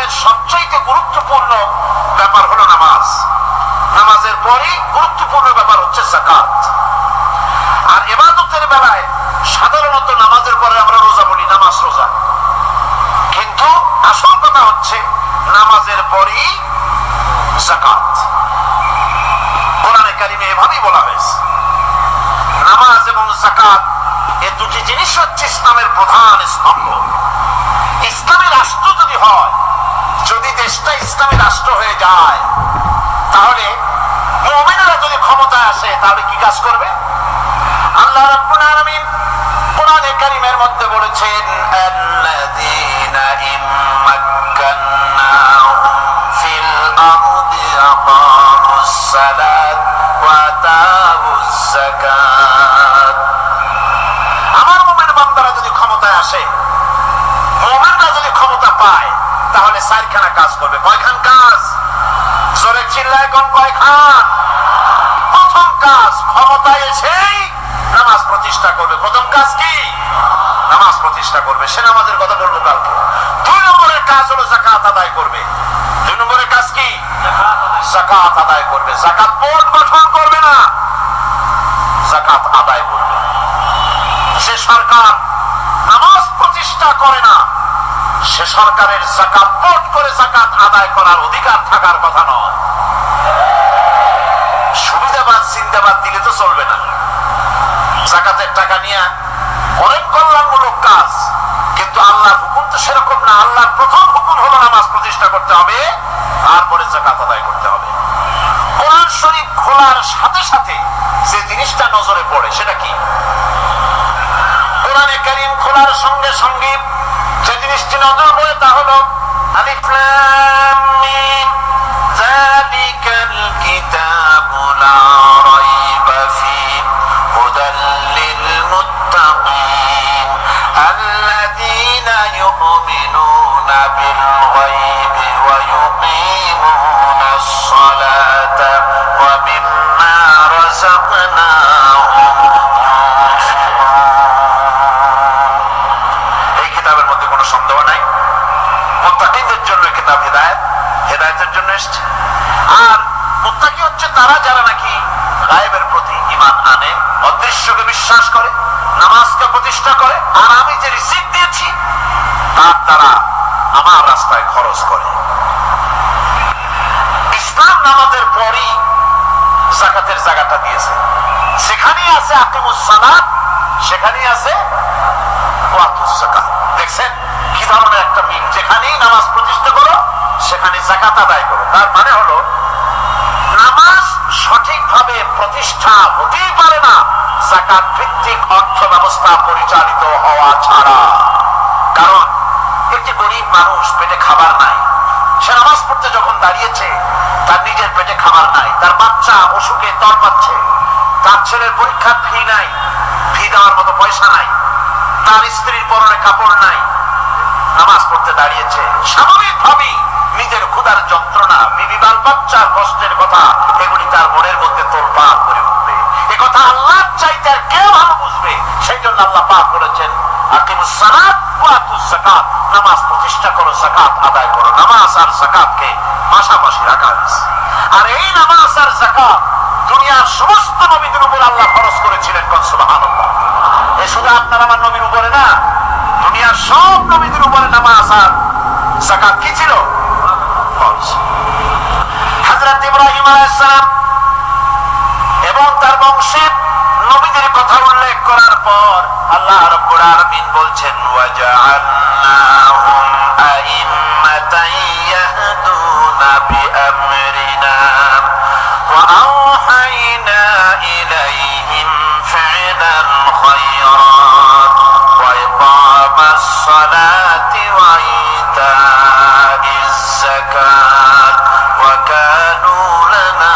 ইসলামের সবচাইতে গুরুত্বপূর্ণ ব্যাপার হলো নামাজ। নামাজের পরই গুরুত্বপূর্ণ ব্যাপার হচ্ছে যাকাত। আর ইবাদতের বেলায় সাধারণত নামাজের পরে আমরা রোজা বলি, নামাজ রোজা, কিন্তু আসল কথা হচ্ছে নামাজের পরই যাকাত। কোরআনে কারিমে এভাবেই বলা হয়েছে। নামাজ এবং যাকাত এই দুটি জিনিস হচ্ছে ইসলামের প্রধান স্তম্ভ। ইসলামী রাষ্ট্র যদি হয়, যদি দেশটা ইসলামী রাষ্ট্র হয়ে যায়, তাহলে মুমিনেরা যদি ক্ষমতায় আসে তাহলে কি কাজ করবে? আল্লাহ রাব্বুল আলামিন কোরআনে কারীমের মধ্যে বলেছেন, আল্লাযীনা ইম্মাক্কান্নাহুম ফিল আরদি আকামুস সালাত ওয়া আতাউস যাকাত। আমার মুমিন বান্দারা যদি ক্ষমতায় আসে, মুমিনরা যদি ক্ষমতা পায়, তাহলে চারখানা কাজ করবে। কয়খান কাজ? জোরে চিল্লায় কোন কয়খান? প্রথম কাজ, ক্ষমতায় এসেই নামাজ প্রতিষ্ঠা করবে। প্রথম কাজ কি? নামাজ প্রতিষ্ঠা করবে। সে নামাজের কথা বলবো কালকে। 2 নম্বরের কাজ হলো যাকাত আদায় করবে। 2 নম্বরের কাজ কি? যাকাত আদায় করবে। যাকাত বোর্ড গঠন করবে না, যাকাত আদায় করবে। যে সরকার নামাজ প্রতিষ্ঠা করে না, সে সরকারের যাকাত বোর্ড করে যাকাত আদায় করার অধিকার থাকার কথা নয়। সুবিধাবাদ চিন্তাবাদ দিলে তো চলবে না। যাকাতের টাকা নিয়ে অনেক কল্যাণমূলক কাজ, কিন্তু আল্লাহর হুকুম তো সেরকম না। আল্লাহর প্রথম হুকুম হলো নামাজ প্রতিষ্ঠা করতে হবে, তারপরে যাকাত আদায় করতে হবে। কোরআন শরীফ খোলার সাথে সাথে যে জিনিসটা নজরে পড়ে সেটা কি? কোরআনে কারীম খোলার সঙ্গে সঙ্গে যে জিনিসটি নজর পড়ে তা হলো আলিফ লাম মিম যালিকাল কিতাবু লা রাইবা ফীহি হুদাল লিল মুত্তাকিন আল্লাযীনা ইউমিনুনা বিল গায়বি ওয়া ইউকিমুনাস সালাতা ওয়া মিম্মা রাযাকনাহুম সন্দেহ নাই, মুত্তাকিনদের জন্য কিতাব হিদায়াত, হিদায়াতের জন্য এসেছে। আর মুত্তাকি হচ্ছে তারা যারা নাকি গায়েবের প্রতি ঈমান আনে, অদৃশ্যকে বিশ্বাস করে, নামাজকে প্রতিষ্ঠা করে, আর আমি যে রিজিক দিয়েছি তার দ্বারা আমার রাস্তায় খরচ করে। ইসলাম নামাজের পরই যাকাতের জায়গাটা দিয়েছে। সেখানেই আছে আকিমুস সালাত, সেখানেই আছে ওয়াতুস যাকাত। দেখছেন কি ধরনের একটা মিল? যেখানেই নামাজ প্রতিষ্ঠা করো সেখানে যাকাত আদায় করো। তার মানে হলো নামাজ সঠিকভাবে প্রতিষ্ঠা হতেই পারে না যাকাত ভিত্তিক অর্থ ব্যবস্থা পরিচালিত হওয়া ছাড়া। কারণ একটি গরিব মানুষ, পেটে খাবার নাই, সে নামাজ পড়তে যখন দাঁড়িয়েছে তার নিজের পেটে খাবার নাই, তার বাচ্চা অসুখে তড়পাচ্ছে, তার ছেলের পরীক্ষার ফি নাই, ফি দেওয়ার মতো পয়সা নাই, তার স্ত্রীর পরনে কাপড় নাই, নামাজ পড়তে দাঁড়িয়েছে। স্বাভাবিকভাবেই নিজের ক্ষুধার যন্ত্রণা, বিবি বাল বাচ্চার কষ্টের কথা, এগুলি তার মনের মধ্যে তোলপাড় করে উঠবে। এ কথা আল্লাহর চাইতে আর কে ভালো বুঝবে? সেই জন্য আল্লাহ পাক বলেছেন, আকিমুস সালাত ওয়া আতুস যাকাত, নামাজ প্রতিষ্ঠা করো, যাকাত আদায় করো। নামাজ আর যাকাতকে পাশাপাশি রাখা হয়েছে। আর এই নামাজ আর যাকাত দুনিয়ার সমস্ত নবীদের উপর আল্লাহ ফরজ করেছিলেন। কোন সুবহানাল্লাহ। এই শুধু আপনার আমার নবীর উপরে না, দুনিয়ার সব নবীদের উপরে নামাজ আর যাকাত কি ছিল? ফরজ। হযরত ইব্রাহিম আলাইহিস সালাম এবং তার বংশের নবীদের কথা উল্লেখ করার পর আল্লাহ রাব্বুল আলামিন বলছেন, ওয়া জাআলনাহুম আইম্মাতান ইয়াহদুনা বিআমরিনা ওয়া আওহাইনা ইলাইহিম ফি'লাল খায়রাত ওয়া ইকামাস সালাতি ওয়া ইতাইজ যাকাত ওয়া কানু লানা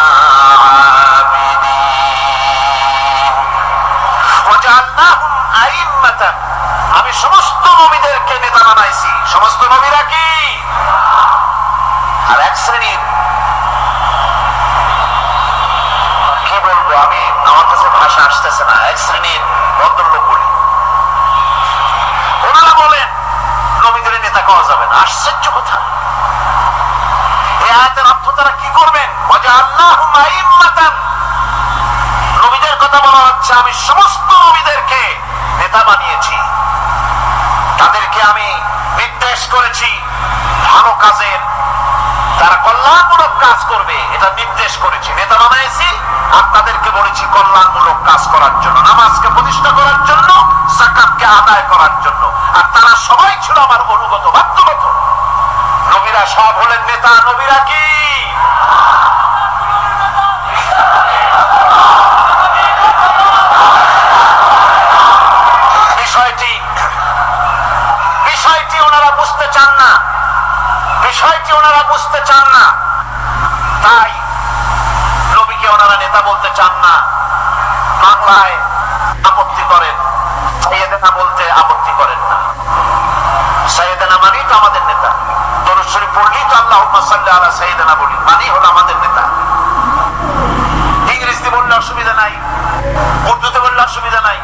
আবিদিন। ওয়া জাআলনাহুম আইম্মাতান, আমি সমস্ত নবীদেরকে নেতা বানাইছি। সমস্ত নবীরা কি? আর এক শ্রেণীর, কি বলবো আমি, আমার কাছে ভাষা আসতেছে না, এক শ্রেণীর ভদ্রলোক বলি, ওনারা বলেন নবীদের নেতা কওয়া যাবে না। আশ্চর্য কথা, আয়াতের অর্থ তারা কি করবেন? ওয়াজআলনাহুম আইম্মাতান, নবীদের কথা বলা হচ্ছে আমি সমস্ত নবীদেরকে নেতা বানিয়েছি, তাদেরকে আমি নির্দেশ করেছি ভালো কাজের, তারা কল্যাণমূলক কাজ করবে এটা নির্দেশ করেছি, নেতা বানাইছি। আর তাদেরকে বলেছি কল্যাণমূলক কাজ করার জন্য, নামাজকে প্রতিষ্ঠা করার জন্য, যাকাতকে আদায় করার জন্য। আর তারা সবাই ছিল আমার অনুগত বাধ্যগত। নবীরা সব হলেন নেতা। নবীরা কি? বিষয়টি ওনারা বুঝতে চান না, বিষয়টি ওনারা বুঝতে চান না, তাই নবীকে ওনারা নেতা বলতে চান না। বাংলায় আপত্তি করেন, সাইয়েদেনা বলতে আপত্তি করেন না। সাইয়েদেনা মানেই তো আমাদের নেতা, দরুদ শরীফ পড়লেই তো আল্লাহুম্মা সাল্লি আলা সাইয়েদেনা বলি, মানেই হলো আমাদের নেতা। ইংরেজিতে বললে অসুবিধা নাই, উর্দুতে বললে অসুবিধা নাই,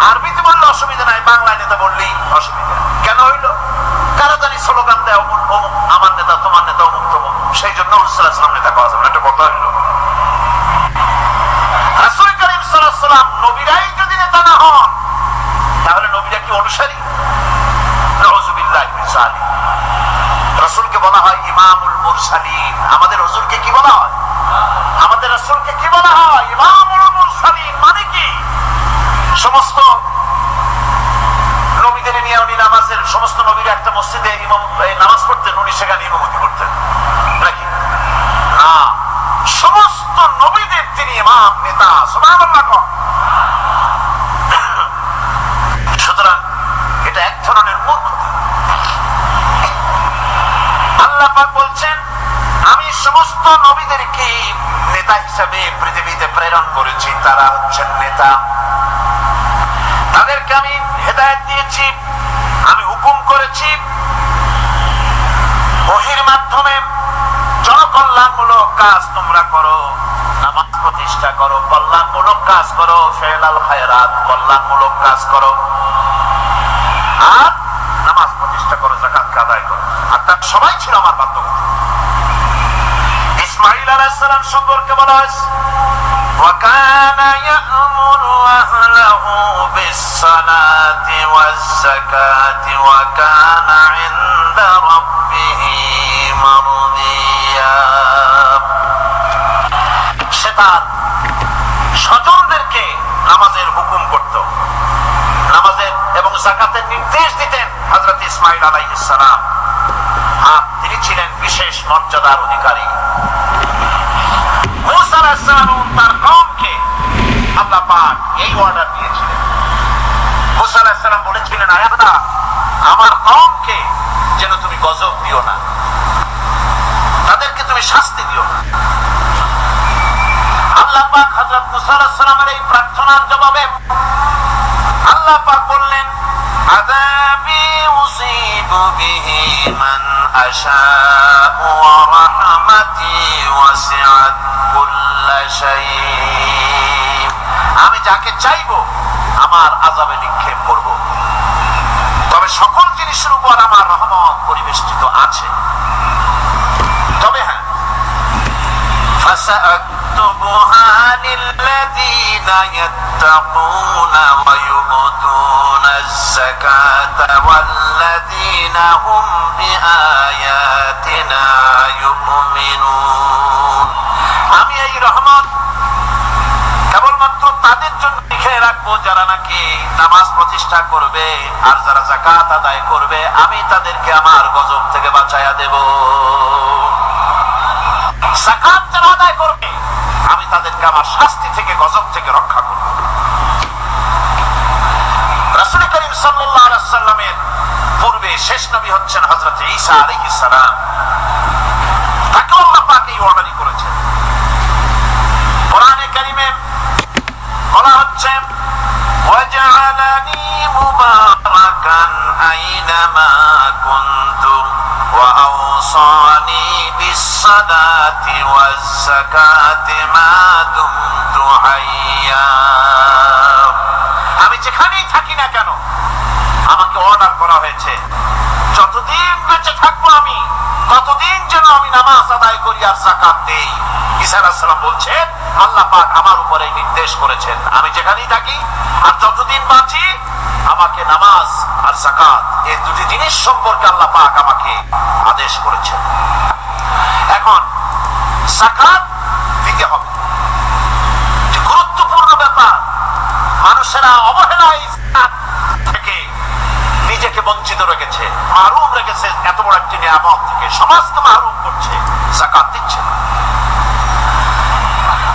আরবিতে বললে অসুবিধা নাই, বাংলায় নেতা বললেই অসুবিধা। কেন হইল? কারা জানি স্লোগান দেয় অমুক অমুক আমার নেতা, তোমার নেতা অমুক তমুক, সেই জন্য রাসূলুল্লাহ সাল্লাল্লাহু আলাইহি ওয়াসাল্লাম নেতা কওয়া যাবে না, একটা কথা হইল। রাসূল কারীম সাল্লাল্লাহু আলাইহি ওয়াসাল্লাম নবীরাই যদি নেতা না হন, তাহলে নবীরা কি অনুসারী? নাউযুবিল্লাহি মিন যালিক। রাসূলকে বলা হয় ইমামুল মুরসালিন। আমাদের হুজুরকে কি বলা হয়? আমাদের রাসূলকে কি বলা হয়? ইমামুল মুরসালিন। মানে কি? সমস্ত নবীদের নিয়ে উনি নামাজের, সমস্ত নবীর একটা মসজিদে ইমাম নামাজ পড়তেন, উনি সেখানে ইমামতি করতেন নাকি? না, সমস্ত নবীদের তিনি ইমাম, নেতা। সুবহানাল্লাহ। সুতরাং এটা এক ধরনের মূর্খতা। আল্লাহ পাক বলছেন আমি সমস্ত নবীদেরকে নেতা হিসাবে পৃথিবীতে প্রেরণ করেছি, তারা হচ্ছেন নেতা। তাদেরকে আমি হেদায়েত দিয়েছি, আমি হুকুম করেছি ওহীর মাধ্যমে জনকল্যাণমূলক কাজ তোমরা করো, নামাজ প্রতিষ্ঠা করো, কল্যাণমূলক কাজ করো, ফিআল খায়রাত, কল্যাণমূলক কাজ করো, আর নামাজ প্রতিষ্ঠা করো, যাকাত আদায় করো। আর তার সবাই ছিল আমার বাধ্যবাধকতা। ইসমাঈল আলাইহিস সালাম সম্পর্কে বলা হয়েছে وَكَانَ يَأْمُرُ أَهْلَهُ بِالصَّلَاةِ وَالزَّكَاةِ وَكَانَ عِندَ رَبِّهِ مَرْضِيًّا। সে তার স্বজনদেরকে নামাজের হুকুম করত, নামাজের এবং যাকাতের নির্দেশ দিতেন হযরত ইসমাঈল আলাইহিস সালাম। আর তিনি ছিলেন বিশেষ মর্যাদার অধিকারী। মুসা আলাইহিস সালাম তার কওমকে আল্লাহ পাক এই অর্ডার দিয়েছিলেন। মুসা আলাইহিস সালাম বলেছিলেন, আয় আল্লাহ, আমার কওমকে যেন তুমি গজব দিও না, তাদেরকে তুমি শাস্তি দিও না। আল্লাহ পাক হযরত মুসা আলাইহিস সালামের এই প্রার্থনার জবাবে আল্লাহ পাক বললেন, আযাবি উসিবু বিহি মান আশাউ ওয়া রাহমাতি ওয়াসিআত কুল্লা শাই। আমি যাকে চাইবো আমার আযাবে নিক্ষেপ করব, তবে সকল জিনিসের উপর আমার রহমত পরিবেষ্টিত আছে। তবে হ্যাঁ, ফাসাআকতুবুহা লিল্লাযীনা ইয়াত্তাকুনা ওয়া ইউতুনাজ যাকাতা ওয়াল্লাযীনা হুম বিআয়াতিনা ইউমিনুন। আমি এই রহমত কেবলমাত্র তাদের জন্য লিখে রাখবো যারা নাকি নামাজ প্রতিষ্ঠা করবে আর যারা যাকাত আদায় করবে, আমি তাদেরকে আমার গজব থেকে বাঁচাইয়া দেব। যাকাত যারা আদায় করবে আমি তাদেরকে আমার শাস্তি থেকে, গজব থেকে রক্ষা করব। রাসূল করিম সাল্লাল্লাহু আলাইহি ওয়াসাল্লামের পূর্বে শেষ নবী হচ্ছেন হযরত ঈসা আলাইহিস সালাম। তাকে আল্লাহ পাক এই অর্ডারই করেছেন। কোরআনে কারীমে বলা হচ্ছে, ওয়াজআলানি মুবারাকান আইনামা কুনতু ওয়া আওসানি বিস-সালাতি ওয়াজ-যাকাতি মা দুমতু হাইয়া। আমি যেখানেই থাকি না কেন আমাকে অর্ডার করা হয়েছে যতদিন যতদিন বেঁচে থাকবো আমি ততদিন যেন আমি নামাজ আদায় করি আর যাকাত দেই। ঈসা আলাইহিস সালাম বলছেন আল্লাহ পাক আমার উপরে নির্দেশ করেছেন আমি যেখানেই থাকি আর যতদিন বাঁচি আমাকে নামাজ আর যাকাত এই দুটি জিনিস সম্পর্কে আল্লাহ পাক আমাকে আদেশ করেছেন। এখন যাকাত দিতে হবে, গুরুত্বপূর্ণ ব্যাপার। মানুষেরা অবহেলায় যাকাত থেকে নিজেকে বঞ্চিত রেখেছে, মাহরুম রেখেছে এত বড় একটি নিয়ামত থেকে। সমাজকে মাহরুম করছে, যাকাত দিচ্ছে না।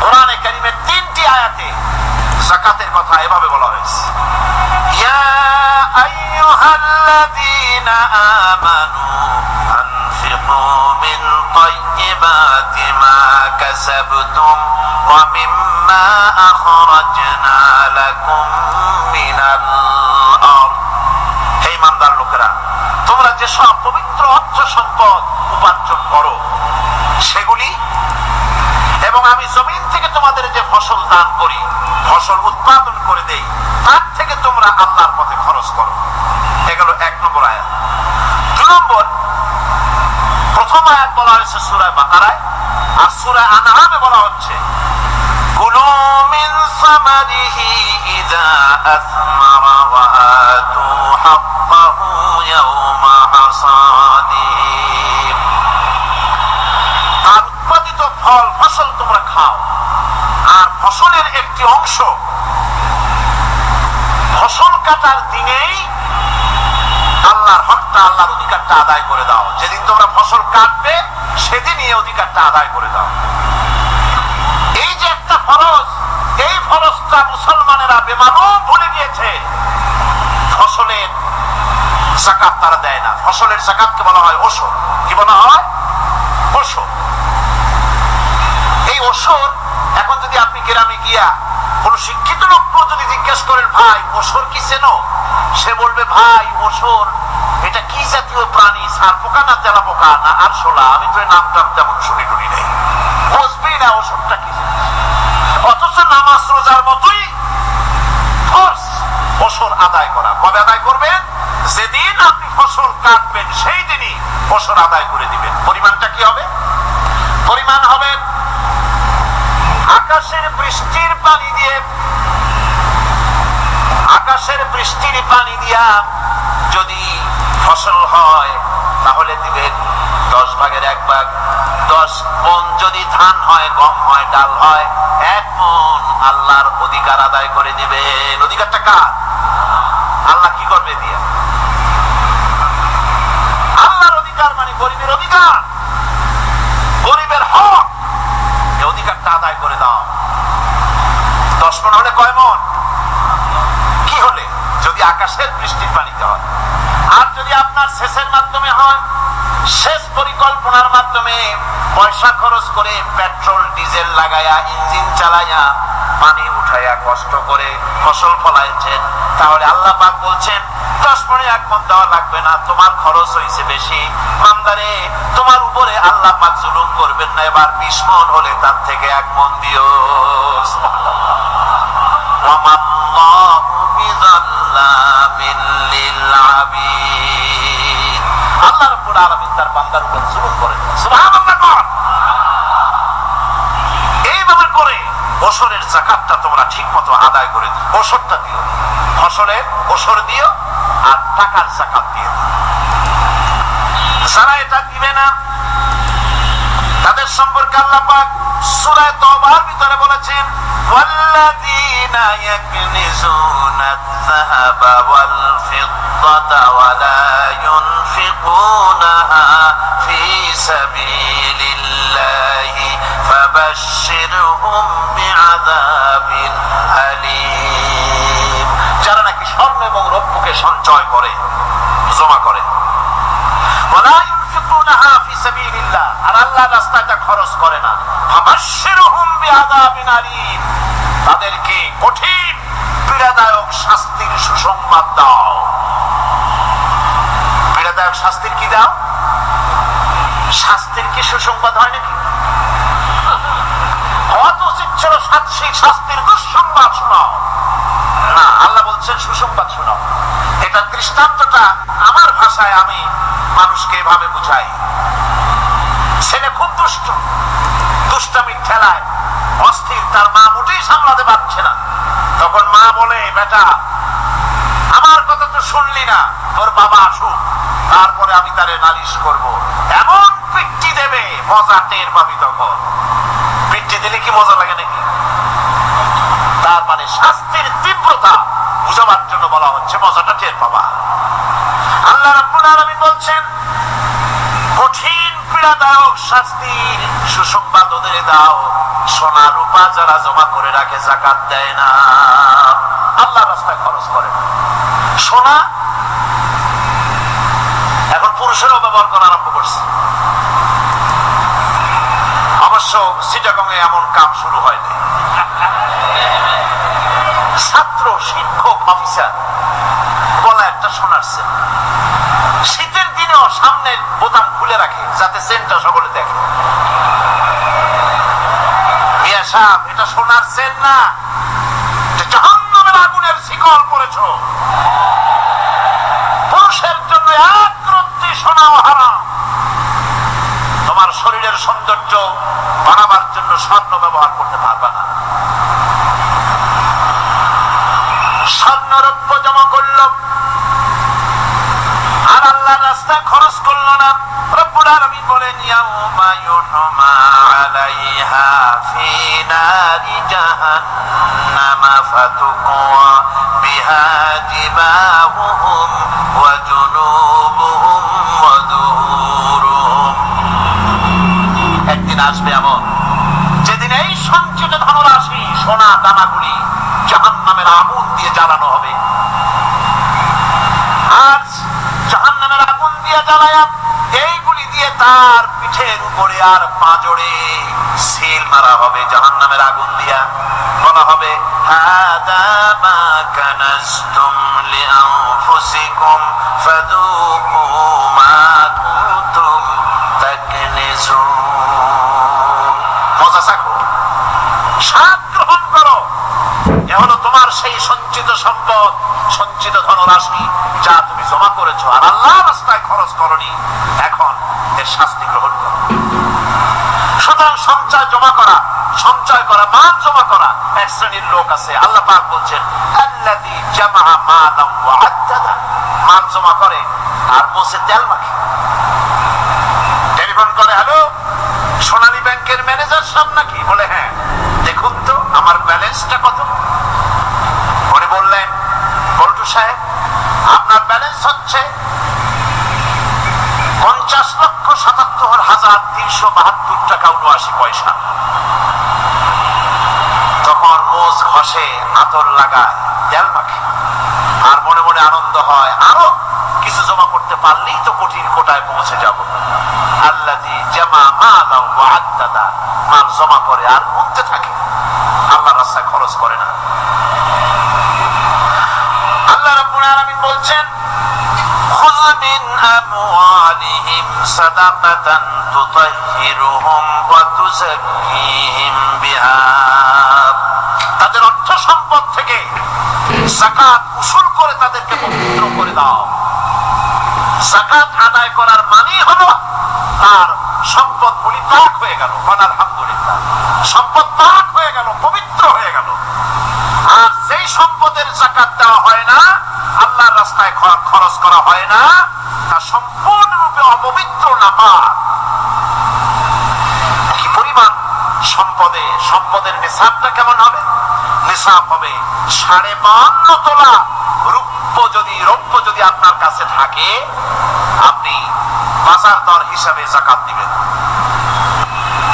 কোরআনে কারীমের 3টি আয়াতে যাকাতের কথা এভাবে বলা হয়েছে, ইয়া আইয়ুহাল্লাযীনা আমানু আনফিকু মিন তাইয়্যিবাতি মা কাসাবতুম ওয়া মিম্মা আখরাজনা লাকুম মিনাল আরদ। হে ইমানদার লোকেরা, তোমরা যে সব পবিত্র অর্থ সম্পদ উপার্জন করো সেগুলি এবং আমি জমিন থেকে তোমাদের যে ফসল দান করি, ফসল উৎপাদন করে দেই, তার থেকে তোমরা আল্লাহর পথে খরচ করো। এগুলো 1 নম্বর আয়াত। 2 নম্বর, প্রথম আয়াত বলা হয়েছে সূরা বাকারায়, আর সূরা আনআমে বলা হচ্ছে কুলু মিন সামারিহি ইযা আসমারা ওয়া আতু হাক্কাহু ইয়াওমা হাসাদিহি। তার উৎপাদিত ফল ফসল তোমরা খাও, আর ফসলের একটি অংশ ফসল কাটার দিনেই আল্লাহর হকটা, আল্লাহর অধিকারটা আদায় করে দাও। যেদিন তোমরা ফসল কাটবে সেদিনই এই অধিকারটা আদায় করে দাও। এই যে একটা ফরজ, এই ফরজটা মুসলমানেরা বেমালুম ভুলে গিয়েছে। ফসলের যাকাত তারা দেয় না। ফসলের যাকাতকে বলা হয় ওশর। কি বলা হয়? ওশর। এই ওশর এখন যদি আপনি গ্রামে গিয়া কোন শিক্ষিত লোক যদি জিজ্ঞেস করেন ভাই ওশর কি চেনো, সে বলবে ভাই ওশর এটা কি জাতীয় প্রাণী, সার পোকা না তেলা পোকা না আরশোলা, আমি তো এই নামটা তেমন শুনি টুনি নেই, বুঝবেই না ওশরটা কি। অথচ নামাজ রোজার মতোই ফরজ ওশর আদায় করা। কবে আদায় করবেন? যেদিন আপনি ফসল কাটবেন সেই দিনই ওশর আদায় করে দিবেন। পরিমাণটা কি হবে? পরিমাণ হবে আকাশের বৃষ্টির পানি দিয়ে, আকাশের বৃষ্টির পানি দিয়া যদি ফসল হয় তাহলে দিবেন 10 ভাগের 1 ভাগ। 10 মণ যদি ধান হয়, গম হয়, ডাল হয়, 1 মণ আল্লাহর অধিকার আদায় করে দিবেন। অধিকারটা কার? আল্লাহ কি করবে দিয়া? আল্লাহর অধিকার মানে গরিবের অধিকার, গরিবের হক। এই অধিকারটা আদায় করে দাও। 10 মণ হলে কয় মণ? কি হলে? যদি আকাশের বৃষ্টির পানিতে হয়। আর যদি আপনার সেচের মাধ্যমে হয়, সেচ পরিকল্পনার মাধ্যমে পয়সা খরচ করে পেট্রোল ডিজেল লাগায়া ইঞ্জিন চালাইয়া পানি উঠাইয়া কষ্ট করে ফসল ফলাইছেন, তাহলে আল্লাহ পাক বলছেন 10 মণে 1 মণ দেওয়া লাগবে না, তোমার খরচ হয়েছে বেশি। বান্দারে, তোমার উপরে আল্লাহ পাক জুলুম করবেন না, এবার 20 মণ হলে তার থেকে 1 মণ দিও। আল্লাহ রাব্বুল আলামিন তার বান্দার উপর জুলুম করেন না। সুবহানাল্লাহ। এইভাবে করে ওশরের যাকাতটা তোমরা ঠিকমতো আদায় করে দিও। ওশরটা দিও, ফসলের ওশর দিও আর টাকার যাকাত দিও। যারা এটা দিবে না তাদের সম্পর্কে আল্লাহ পাক সূরা তাওবার ভিতরে বলেছেন ওয়াল্লাযীনা ইয়াকনিজুনা আয-যাহাবা ওয়াল ফিদ্দাতা ওয়া লা ইউনফিকুনাহা ফি সাবিলিল্লাহি ফাবাশশিরহুম বিআযাবিন আলীম। যারা নাকি স্বর্ণ এবং রৌপ্যকে সঞ্চয় করে, জমা করে, ওয়া লা ইউনফিকুনাহা ফি সাবিলিল্লাহ, আর আল্লাহর রাস্তায় খরচ করে না, ফাবাশশিরহুম বিআযাবিন আলীম, তাদেরকে কঠিন পীড়াদায়ক শাস্তির সুসংবাদ দাও। পীড়াদায়ক শাস্তির কি দাও? শাস্তির কি সুসংবাদ হয় নাকি? কত উচিত ছিল শাস্তির দুঃসংবাদ শোনাও, না, আল্লাহ বলছেন সুসংবাদ শোনাও। এটা দৃষ্টান্তটা আমার ভাষায় আমি মানুষকে এভাবে বুঝাই, ছেলে খুব দুষ্ট, দুষ্টামির ঠেলায় অস্থির, তার মা মোটেই সামলাতে পারছে না। তখন মা বলে, বেটা আমার কথা তো শুনলি না, তোর বাবা আসুক, তারপরে আমি তারে নালিশ করব। এমন পিট্টি দেবে, মজা টের পাবি তখন। পিট্টি দিলে কি মজা লাগে নাকি? তার মানে শাস্তির তীব্রতা বুঝাবার জন্য বলা হচ্ছে, মজাটা টের পাবা। আল্লাহ রাব্বুল আলামিন বলছেন, কঠিন পীড়াদায়ক শাস্তির সুসংবাদ ওদের দাও, সোনা রূপা যারা জমা করে রাখে, যাকাত দেয় না, আল্লাহর রাস্তায় খরচ করে না। সোনা এখন পুরুষেরও ব্যবহার করা আরম্ভ করছে। অবশ্য চিটাগং এ এমন কাম শুরু হয়নি। ছাত্র, শিক্ষক, অফিসার বলা একটা সোনার সেন, শীতের দিনেও সামনের বোতাম খুলে রাখে যাতে সেনটা সকলে দেখে। মিয়া সাহেব, এটা সোনার সেন না, জাহান্নামের আগুনের শিকল পড়েছো। পুরুষের জন্য এক রত্তি সোনাও হারাম। তোমার শরীরের সৌন্দর্য বাড়াবার জন্য স্বর্ণ ব্যবহার করতে পারবে না। স্বর্ণ রৌপ্য জমা করলো আর আল্লাহর রাস্তায় খরচ করলো না। রব্বুল আলামিন বলেন, ইয়াউমা ইউহমা আলাইহা ফি নারি জাহান্নাম ফাতুকওয়া বিহা জিবাহুহুম ওয়া জুনুবুহুম ওয়া যুহুরুহুম। একদিন আসবে এমন, যেদিন এই সঞ্চিত ধনরাশি, সোনা দানাগুলি জাহান্নামের আগুন দিয়ে জ্বালানো হবে। আর জাহান্নামের আগুন দিয়ে জ্বালায়া এইগুলি দিয়ে তার পিঠের উপরে আর পাঁজরে সিল মারা হবে জাহান্নামের আগুন দিয়া। বলা হবে, হাদা মা কানাজতুম লিআনফুসিকুম ফাযুকু মা কুনতুম তাকনিজুন। মজা চাখো, স্বাদ গ্রহণ করো। এ হলো তোমার সেই সঞ্চিত সম্পদ, সঞ্চিত ধনরাশি যা তুমি জমা করেছো আর আল্লাহর রাস্তায় খরচ করনি। এখন এর শাস্তি গ্রহণ করো। সুতরাং সঞ্চয় জমা করা, সঞ্চয় করা, মাল জমা করা এক শ্রেণীর লোক আছে। আল্লাহ পাক বলছেন, আল্লাযী জামাআ মালান ওয়া আদ্দাদা। মাল জমা করে আর মুছে তেল মাখে। টেলিফোন করে, হ্যালো সোনালী ব্যাংকের ম্যানেজার সাহেব নাকি? বলে, হ্যাঁ, দেখুন তো আমার ব্যালেন্সটা কত। উনি বললেন, বল্টু সাহেব আপনার ব্যালেন্স হচ্ছে 50,77,372 টাকা 79 পয়সা। তখন মোজ ঘষে, আতর লাগায়, তেল মাখে আর মনে মনে আনন্দ হয়, আরো কিছু জমা করতে পারলেই তো কঠিন কোটায় পৌঁছে যাব। আল্লাযী জামা মালান ওয়া আদ্দাদা। মাল জমা করে আর গুনতে থাকে, আল্লাহর রাস্তায় খরচ করে না। আল্লাহ রাব্বুল আলামিন বলছেন, খুয মিন আমওয়ালিহিম সাদাকাতান তুতাহহিরুহুম ওয়া তুযাক্কিহিম বিহা। তাদের অর্থ সম্পদ থেকে যাকাত উসুল করে তাদেরকে পবিত্র করে দাও। যাকাত আদায় করার মানে হলো তার সম্পদ গুলি পাক হয়ে গেল। আলহামদুলিল্লাহ, সম্পদ পাক হয়ে গেল, পবিত্র হয়ে গেল। আর যেই সম্পদের যাকাত দেওয়া হয় না, আল্লাহর রাস্তায় খরচ করা হয় না, তা সম্পূর্ণরূপে অপবিত্র, নাপাক। কি পরিমাণ সম্পদে, সম্পদের নিসাবটা কেমন হবে? নিসাব হবে 52.5 তোলা রৌপ্য। যদি আপনার কাছে থাকে, আপনি বাজার দর হিসাবে যাকাত দিবেন।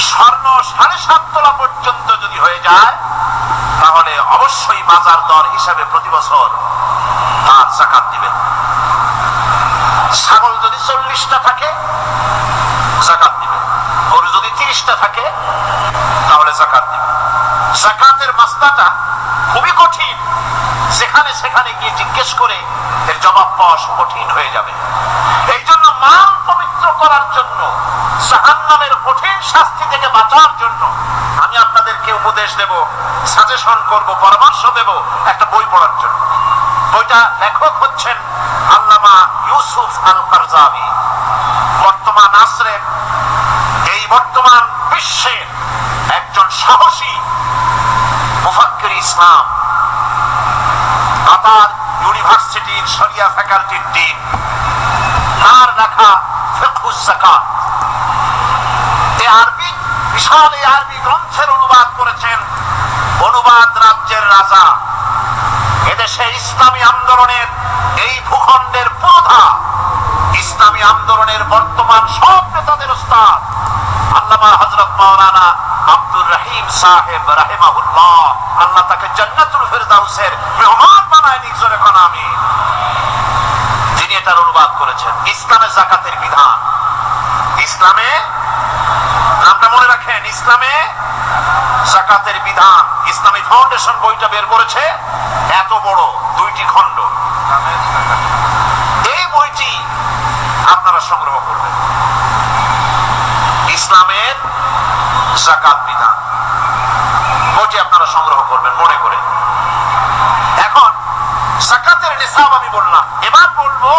স্বর্ণ 7.5 তোলা পর্যন্ত যদি হয়ে যায়, তাহলে অবশ্যই বাজার দর হিসাবে প্রতি বছর তার যাকাত দিবেন। ছাগল যদি 40টা থাকে, যাকাত দিবেন। গরু যদি 30টা থাকে, তাহলে যাকাত দিবেন। যাকাতের মাসলাটা খুবই কঠিন। যেখানে সেখানে গিয়ে জিজ্ঞেস করে এর জবাব পাওয়া কঠিন হয়ে যাবে। এই জন্য মাল পবিত্র করার জন্য, জাহান্নামের কঠিন শাস্তি থেকে বাঁচার জন্য আমি আপনাদেরকে উপদেশ দেব, সাজেশন করব, পরামর্শ দেব একটা বই পড়ার জন্য। বইটা লেখক হচ্ছেন আল্লামা ইউসুফ আল বিশ্বের একজন সাহসী মুফাক্কির ইসলাম, কাতার ইউনিভার্সিটির শরিয়া ফ্যাকাল্টির ডিন, তার লেখা ফিকহুস যাকাত, বিশাল এই আরবি গ্রন্থের অনুবাদ করেছেন অনুবাদ রাজ্যের রাজা। এদেশে ইসলামী আন্দোলনের এই ভূখণ্ডের পুরোধা, ইসলামী আন্দোলনের বর্তমান সব নেতাদের উস্তাদ আল্লামা হযরত মাওলানা আব্দুর রহিম সাহেব রাহিমাহুল্লাহ, আল্লাহ তাকে জান্নাতুল ফেরদাউসের মেহমান বানায় নিকজরে কোন আমিন। তিনি এটার অনুবাদ করেছেন। ইসলামে যাকাতের বিধান, ইসলামে নামটা মনে রাখেন, ইসলামে যাকাতের বিধান। ইসলামী ফাউন্ডেশন বইটা বের করেছে, এত বড় 2টি খণ্ড। এই বইটি আপনারা সংগ্রহ করবেন, ইসলামের যাকাত বিধান বইটি আপনারা সংগ্রহ করবেন মনে করে। এখন যাকাতের নিসাব আমি বললাম, এবার বলবো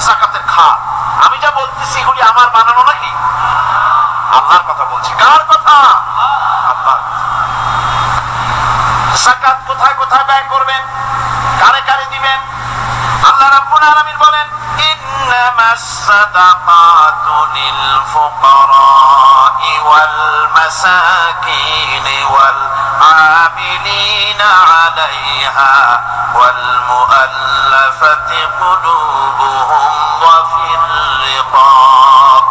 যাকাতের খাত। আমি যা বলতেছি এগুলি আমার বানানো নাকি? আল্লাহর কথা বলছি। কার কথা? আল্লাহর। যাকাত কোথায় কোথায় ব্যয় করবেন, কারে কারে দিবেন? আল্লাহ রাব্বুল আলামিন বলেন, ইন্নামাস সাদাকাতু লিল ফুকারা'i ওয়াল মাসাকিনি ওয়াল আমিলিনা আলাইহা ওয়াল মুআল্লাফাতি কুলুবুহুম ওয়া ফিল রিকাব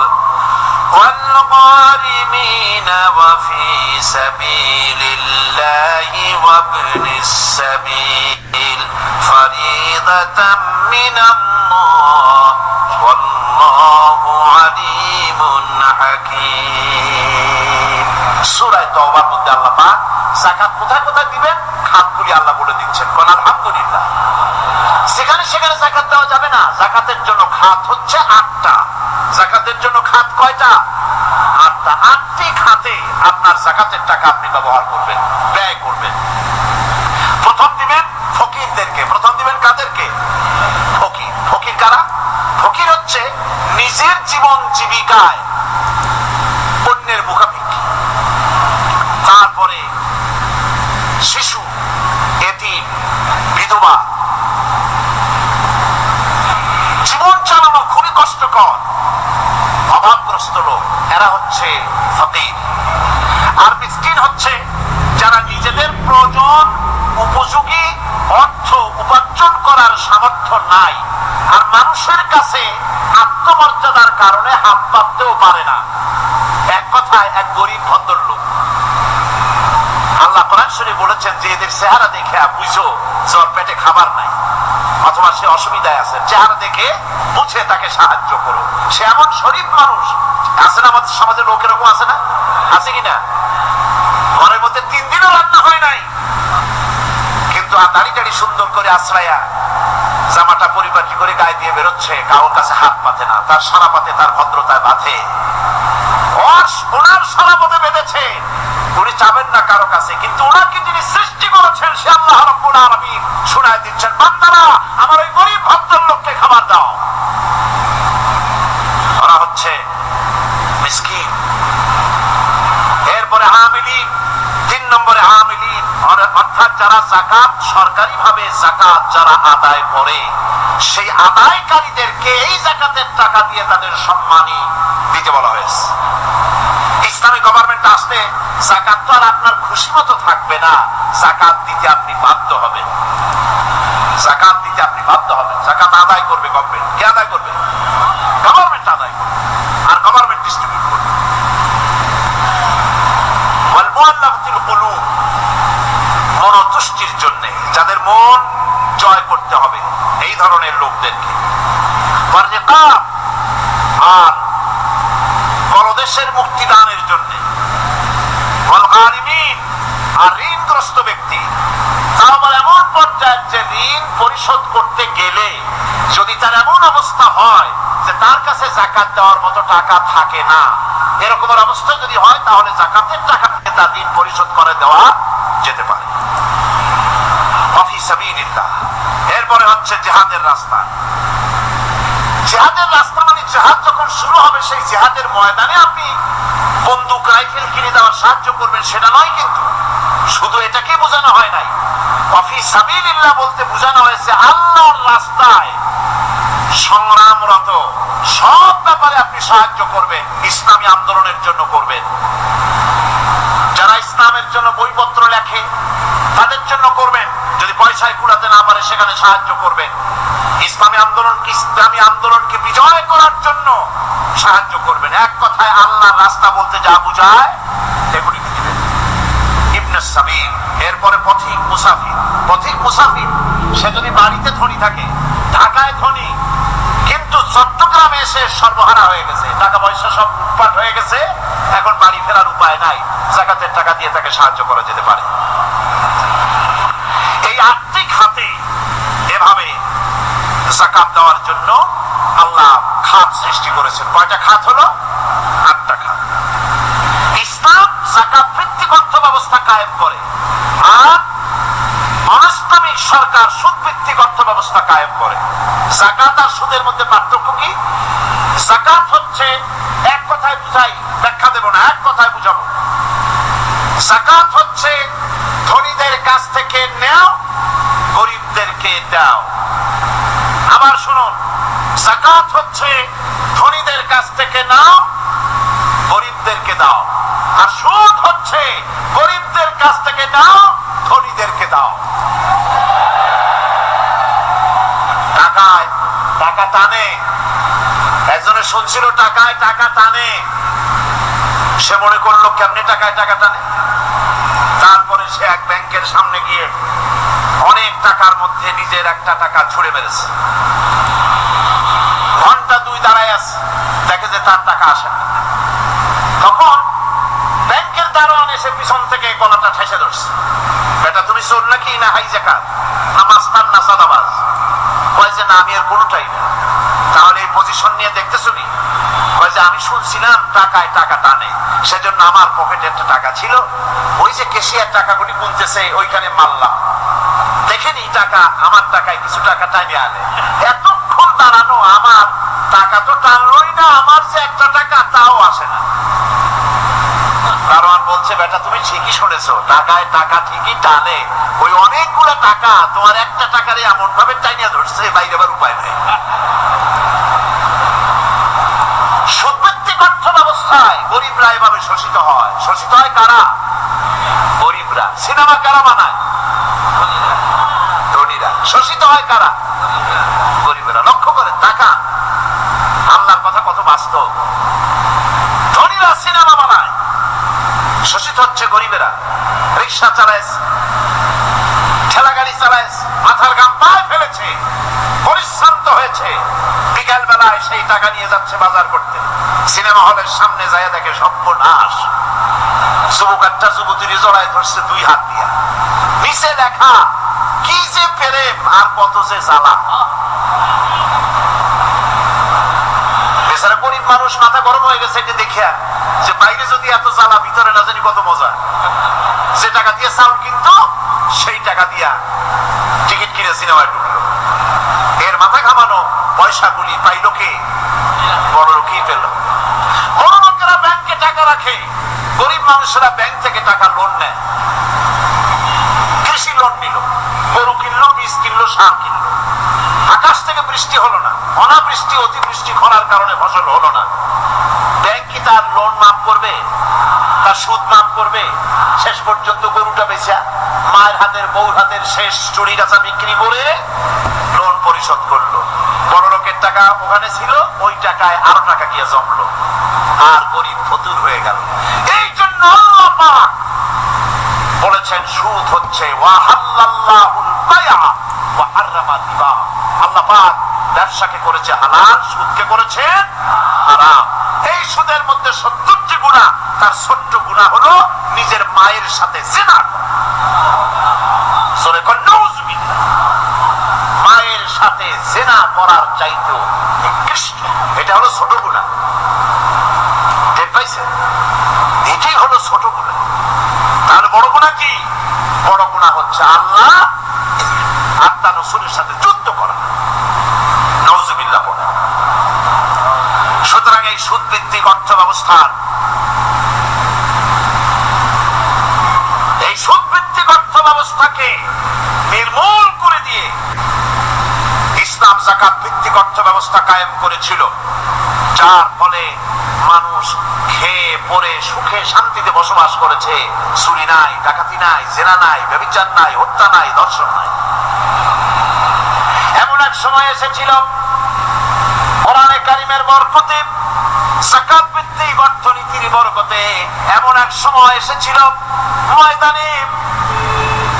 ওয়াল গারিমিনা ওয়া ফি সাবিলিল্লাহি ওয়া ইবনিস সাবিল ফারিদাতাম মিনাল্লাহ ওয়াল্লাহু আলিমুন হাকীম। সূরা তাওবার মধ্যে আল্লাহ পাক যাকাত কোথায় কোথায় দিবেন খাতগুলি আল্লাহ বলে দিচ্ছেন। কোন আলহামদুলিল্লাহ। সেখানে সেখানে যাকাত দেওয়া যাবে না। যাকাতের জন্য খাত হচ্ছে 8টা। যাকাতের জন্য খাত কয়টা? 8টা। 8টি খাতে আপনার যাকাতের টাকা আপনি ব্যবহার করবেন, ব্যয় করবেন। প্রথম দিবেন ফকিরদেরকে। প্রথম দিবেন কাদেরকে? ফকির। ফকির কারা? ফকির হচ্ছে নিজের জীবন জীবিকায় অন্যের মুখাপেক্ষী। তারপরে শিশু, এতিম, বিধবা, জীবন চালানো খুবই কষ্টকর, অভাবগ্রস্ত লোক, এরা হচ্ছে ফকির। আর মিসকিন হচ্ছে যারা নিজেদের প্রয়োজন উপযোগী অর্থ উপার্জন করার সামর্থ্য নাই, আর মানুষের কাছে আত্মমর্যাদার কারণে হাত পাততেও পারে না। এক কথায় এক গরিব ভদ্রলোক। আল্লাহ কোরআন শরীফে বলেছেন যে এদের চেহারা দেখে বুঝো যে ওর পেটে খাবার নাই অথবা সে অসুবিধায় আছে। চেহারা দেখে বুঝে তাকে সাহায্য করো। সে এমন শরীফ মানুষ আছে না, আমাদের সমাজের লোক এরকম আছে না? আছে কিনা? ঘরের মধ্যে 3 দিনও রান্না হয় নাই, কিন্তু দাড়ি টাড়ি সুন্দর করে আশ্রয়া জামাটা পরিপাটি করে গায়ে দিয়ে বেরোচ্ছে, কারোর কাছে হাত পাতে না, তার সারা পাতে তার ভদ্রতায় বাঁধে। ওনার সারা পথে বেঁধেছে, উনি চাবেন না কারো কাছে, কিন্তু ওনাকে যিনি সৃষ্টি করেছেন সে আল্লাহ রাব্বুল আলামিন শুনায় দিচ্ছেন, বান্দারা আমার ওই গরিব ভদ্রলোককে খাবার দাও। ওরা হচ্ছে মিসকিন। এরপরে আমিলিন, 3 নম্বরে আমিলিন, অর্থাৎ যারা যাকাত সরকারি ভাবে যাকাত যারা আদায় করে সেই আদায়কারীদেরকে এই যাকাতের টাকা দিয়ে তাদের সম্মানী দিতে বলা হয়েছে। ইসলামী গভর্নমেন্ট আসলে যাকাত তো আর আপনার খুশি মতো থাকবে না, যাকাত দিতে আপনি বাধ্য হবেন। যাকাত দিতে আপনি বাধ্য হবেন। যাকাত আদায় করবে গভর্নমেন্ট। কে আদায় করবে? গভর্নমেন্ট আদায় করবে, আর গভর্নমেন্ট ডিস্ট্রিবিউট করবে। ওয়াল মুআল্লাফাতিল কুলুব, মনোতুষ্টির জন্য, যাদের মন জয় করতে হবে এই ধরনের লোকদেরকে। ওয়াল রিকাব, আর পরদেশের মুক্তিদানের জন্য। ওয়াল গারিমিন, আর ঋণগ্রস্ত ব্যক্তি। তাও আবার এমন পর্যায়ে যে ঋণ পরিশোধ করতে গেলে যদি তার এমন অবস্থা হয় যে তার কাছে যাকাত দেওয়ার মতো টাকা থাকে না, এরকম অবস্থা যদি হয় তাহলে যাকাতের টাকা থেকে তার ঋণ পরিশোধ করে দেওয়া যেতে পারে। ফি সাবিলিল্লাহ। এরপরে হচ্ছে জিহাদের রাস্তা। জিহাদের রাস্তা মানে জিহাদ যখন শুরু হবে সেই জিহাদের ময়দানে আপনি বন্দুক রাইফেল কিনে দেওয়ার সাহায্য করবেন সেটা নয়। কিন্তু শুধু এটাকে বোঝানো হয় নাই, ওয়াফি সাবিলিল্লাহ বলতে বোঝানো হয়েছে আল্লাহর রাস্তায় সংগ্রামরত সব ব্যাপারে আপনি সাহায্য করবেন, ইসলামী আন্দোলনের জন্য করবেন। যারা ইসলামের জন্য বইপত্র লেখে তাদের জন্য করবেন, যদি পয়সায় কুড়াতে না পারে সেখানে সাহায্য করবেন। ইসলামী আন্দোলনকে বিজয় করার জন্য সাহায্য করবেন। এক কথায় আল্লাহর রাস্তা বলতে যা বুঝায় এগুলি দিবেন। ইবনে সাবিল, এরপরে পথিক মুসাফির। পথিক মুসাফির সে যদি বাড়িতে ধনী থাকে, ঢাকায় ধনী, কিন্তু চট্টগ্রামে এসে সর্বহারা হয়ে গেছে, টাকা পয়সা সব লুটপাট হয়ে গেছে, এখন বাড়ি ফেরার উপায় নাই, যাকাতের টাকা দিয়ে তাকে সাহায্য করা যেতে পারে। এই আর্থিক খাতে এভাবে যাকাত দেওয়ার জন্য আল্লাহ খাত সৃষ্টি করেছেন। কয়টা খাত হলো? 8টা খাত। ইসলাম যাকাত ভিত্তিক অর্থ ব্যবস্থা কায়েম করে, আর অনাস্তামিক সরকার সুদ ভিত্তিক অর্থ ব্যবস্থা কায়েম করে। যাকাত আর সুদের মধ্যে পার্থক্য কি? যাকাত হচ্ছে, এক কথায় বুঝাই, ব্যাখ্যা দেব না, এক কথায় বুঝাবো। যাকাত হচ্ছে ধনীদের কাছ থেকে নেও, গরিবদেরকে দাও। আবার শুনুন, যাকাত হচ্ছে ধনীদের কাছ থেকে নাও, গরিবদেরকে দাও। আর সুদ হচ্ছে গরিবদের কাছ থেকে নাও, ধনীদেরকে দাও। টাকায় টাকা টানে, একজনে শুনছিল টাকায় টাকা টানে, সে মনে করলো কেমনে টাকায় টাকা টানে। তারপরে সে এক ব্যাংকের সামনে গিয়ে অনেক টাকার মধ্যে নিজের একটা টাকা ছুড়ে মেরেছে। ঘন্টা 2 দাঁড়ায় আছে, দেখে যে তার টাকা আসে না। তখন ব্যাংকের দারোয়ান এসে পিছন থেকে গলাটা ঠেসে ধরছে, বেটা তুমি চোর নাকি, না হাইজাকার, না মাস্তান, না সাদাবাজ? কয় যে না, আমি এর কোনোটাই না। তাহলে এই পজিশন নিয়ে দেখতেছো নি? কয় যে আমি শুনছিলাম টাকায় টাকা টানে, সেজন্য আমার পকেটে একটা টাকা ছিল, ওই যে কেশিয়ার টাকাগুলি গুনতেছে ওইখানে মারলাম, দেখেনি টাকা, আমার টাকায় কিছু টাকা টাইমে আনে। এতক্ষণ দাঁড়ানো, আমার টাকা তো টানলই না, আমার যে একটা টাকা তাও আসে না। দারোয়ান বলছে, বেটা তুমি ঠিকই শুনেছো, টাকায় টাকা ঠিকই টানে, ওই অনেকগুলো টাকা তোমার একটা টাকারে এমন ভাবে টাইনিয়া ধরছে, বাইরে আবার উপায় নেই। সুদভিত্তিক অর্থ ব্যবস্থায় গরিবরা এভাবে শোষিত হয়। শোষিত হয় কারা? গরিবরা। সিনেমা কারা বানায়? ধনীরা। শোষিত হয় কারা? গরিবরা। লক্ষ্য করে টাকা, আল্লাহর কথা কত বাস্তব। ধনীরা সিনেমা বানায়, শোষিত হচ্ছে গরিবেরা। রিক্সা চালায়, ঠেলা গাড়ি চালায়, মাথার ঘাম পায়ে ফেলেছে, পরিশ্রান্ত হয়েছে, বিকাল বেলায় সেই টাকা নিয়ে যাচ্ছে বাজার করতে। সিনেমা হলের সামনে যায় দেখে সর্বনাশ, যুবক একটা যুবতীর জড়ায় ধরছে 2 হাত দিয়া, নিচে লেখা কি যে প্রেম আর কত যে জ্বালা। বেচারা গরিব মানুষ মাথা গরম হয়ে গেছে এটা দেখিয়া, যে বাইরে যদি এত জ্বালা, ভিতরে না জানি কত মজা। যে টাকা দিয়ে চাউল কিনতো, সেই টাকা দিয়া টিকিট কিনে সিনেমায় ঢুকলো। এর মাথা ঘামানো পয়সাগুলি পাইল কে? বড় লোকই পেল। বড় লোকেরা ব্যাংকে টাকা রাখে, গরিব মানুষেরা ব্যাংক থেকে টাকা লোন নেয়। কৃষি লোন নিল, গরু কিনলো, বীজ কিনলো, সার কিনলো। আকাশ থেকে বৃষ্টি হলো না, অনাবৃষ্টি অতিবৃষ্টি খরার কারণে ফসল হলো না। ব্যাংক কি তার লোন মাফ করবে? তার সুদ মাফ করবে? শেষ পর্যন্ত গরুটা বেচা, মায়ের হাতের বউর হাতের শেষ চুরি গাছা বিক্রি করে লোন পরিশোধ করলো। বড় লোকের টাকা ওখানে ছিল, ওই টাকায় আরো টাকা গিয়ে জমলো, আর গরিব ফতুর হয়ে গেল। এই জন্য আল্লাহ পাক বলেছেন সুদ হচ্ছে ওয়াহাল্লাল্লাহুল বায়আ ওয়া হারামা রিবা। আল্লাহ পাক ব্যবসাকে করেছে হালাল, সুদকে করেছেন হারাম। এই সুদের মধ্যে 70টি গুনাহ, তার ছোট্ট গুনাহ হলো নিজের মায়ের সাথে জিনা করা। সূরা নাউযুবিল্লাহ। মায়ের সাথে জিনা করার চাইতেও নিকৃষ্ট, এটা হলো ছোট গুনাহ। ঠিক পাইছেন? এটাই হলো ছোট গুনাহ। তাহলে বড় গুনাহ কি? বড় গুনাহ হচ্ছে আল্লাহ আর তার রাসূলের সাথে যুদ্ধ করা। নাউযুবিল্লাহ। ভিত্তিক অর্থ ব্যবস্থার, এই সুদ ভিত্তিক অর্থ ব্যবস্থাকে নির্মূল করে দিয়ে ইসলাম যাকাত ভিত্তিক অর্থ ব্যবস্থা কায়েম করেছিল, যার ফলে মানুষ খেয়ে পরে সুখে শান্তিতে বসবাস করেছে। চুরি নাই, ডাকাতি নাই, জেনা নাই, ব্যভিচার নাই, হত্যা নাই, ধর্ষণ নাই। এমন এক সময় এসেছিল কোরআনে কারিমের বরকতে, যাকাত ভিত্তিক অর্থনীতির বরকতে, এমন এক সময় এসেছিল ময়দানে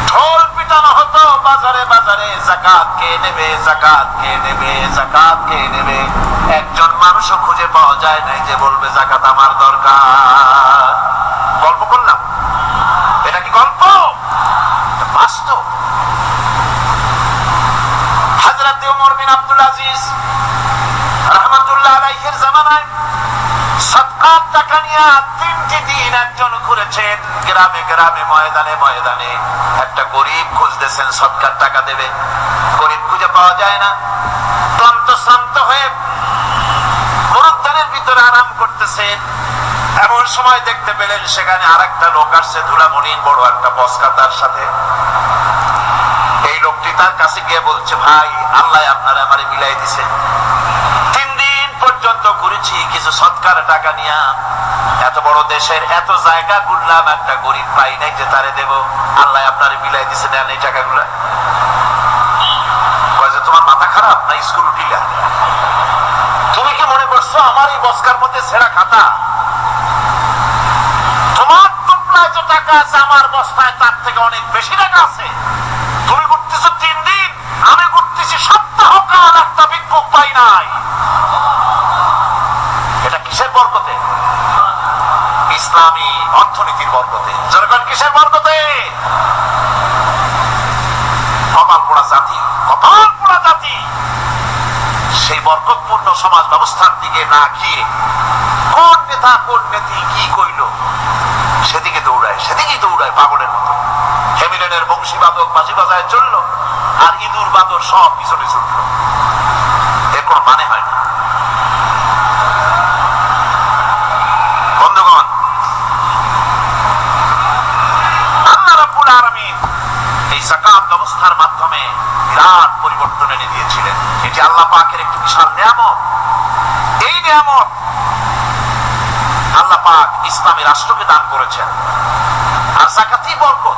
ঢোল পিটানো হতো বাজারে বাজারে, যাকাত কে নেবে, যাকাত কে নেবে, যাকাত কে নেবে। একজন মানুষও খুঁজে পাওয়া যায় নাই যে বলবে যাকাত আমার দরকার। গল্প করলাম, এটা কি গল্প? বাস্তব। হযরত ওমর বিন আব্দুল আজিজ রাহমাতুল্লাহ আলাইহির জামানায় সাদকাত টাকা নিয়ে 3টি দিন একজন ঘুরেছেন গ্রামে গ্রামে, ময়দানে ময়দানে। একটা গরিব খুঁজতেছেন সদকার টাকা দেবে, গরিব খুঁজে পাওয়া যায় না। ক্লান্ত শ্রান্ত হয়ে মরুদ্যানের ভিতরে আরাম করতেছেন, এমন সময় দেখতে পেলেন সেখানে আরেকটা লোক আসছে, ধুলামলিন বড় একটা বস্কা তার সাথে। এই লোকটি তার কাছে গিয়ে বলছে, ভাই আল্লাহ আপনারা আমারে মিলাই দিছে, 3 দিন পর্যন্ত ঘুরেছি কিছু সদকার টাকা নিয়ে, এত বড় দেশের এত জায়গা ঘুরলাম, একটা গরিব পাই নাই যে তারে দেব, আল্লাহ আপনারে মিলাই দিছে, নেন এই টাকাগুলা। তোমার মাথা খারাপ না স্কুল উঠিলা? তুমি কি মনে করছো আমার এই বস্কার মধ্যে ছেঁড়া খাতা? তোমার টুকরায় যে টাকা আছে আমার বস্তায় তার থেকে অনেক বেশি টাকা আছে। তুমি ঘুরতেছো 3 দিন, আমি ঘুরতেছি সপ্তাহ কাল, একটা ভিক্ষুক পাই নাই। এটা কিসের বরকতে? ইসলামী অর্থনীতির বরকতে। জনগণ কিসের বরকতে? কপাল পোড়া জাতি, কপাল পোড়া জাতি। সেই বরকতপূর্ণ সমাজ ব্যবস্থার দিকে না গিয়ে কোন নেতা কোন নেত্রী কি কইল সেদিকে দৌড়ায়, সেদিকেই দৌড়ায় পাগলের মতো। হেমিলেনের বংশী বাদক বাজি বাজায় চললো, আর ইঁদুর বাদর সব পিছনে ছুটলো। এর কোন মানে হয় না। বন্ধুগণ, আল্লাহ রাব্বুল আলামিন এই যাকাত ব্যবস্থার মাধ্যমে বিরাট পরিবর্তন এনে দিয়েছিলেন। এটি আল্লাহ পাকের একটি বিশাল নিয়ামত। এই নিয়ামত আল্লাহ পাক ইসলামী রাষ্ট্রকে দান করেছেন। আর যাকাতই বরকত।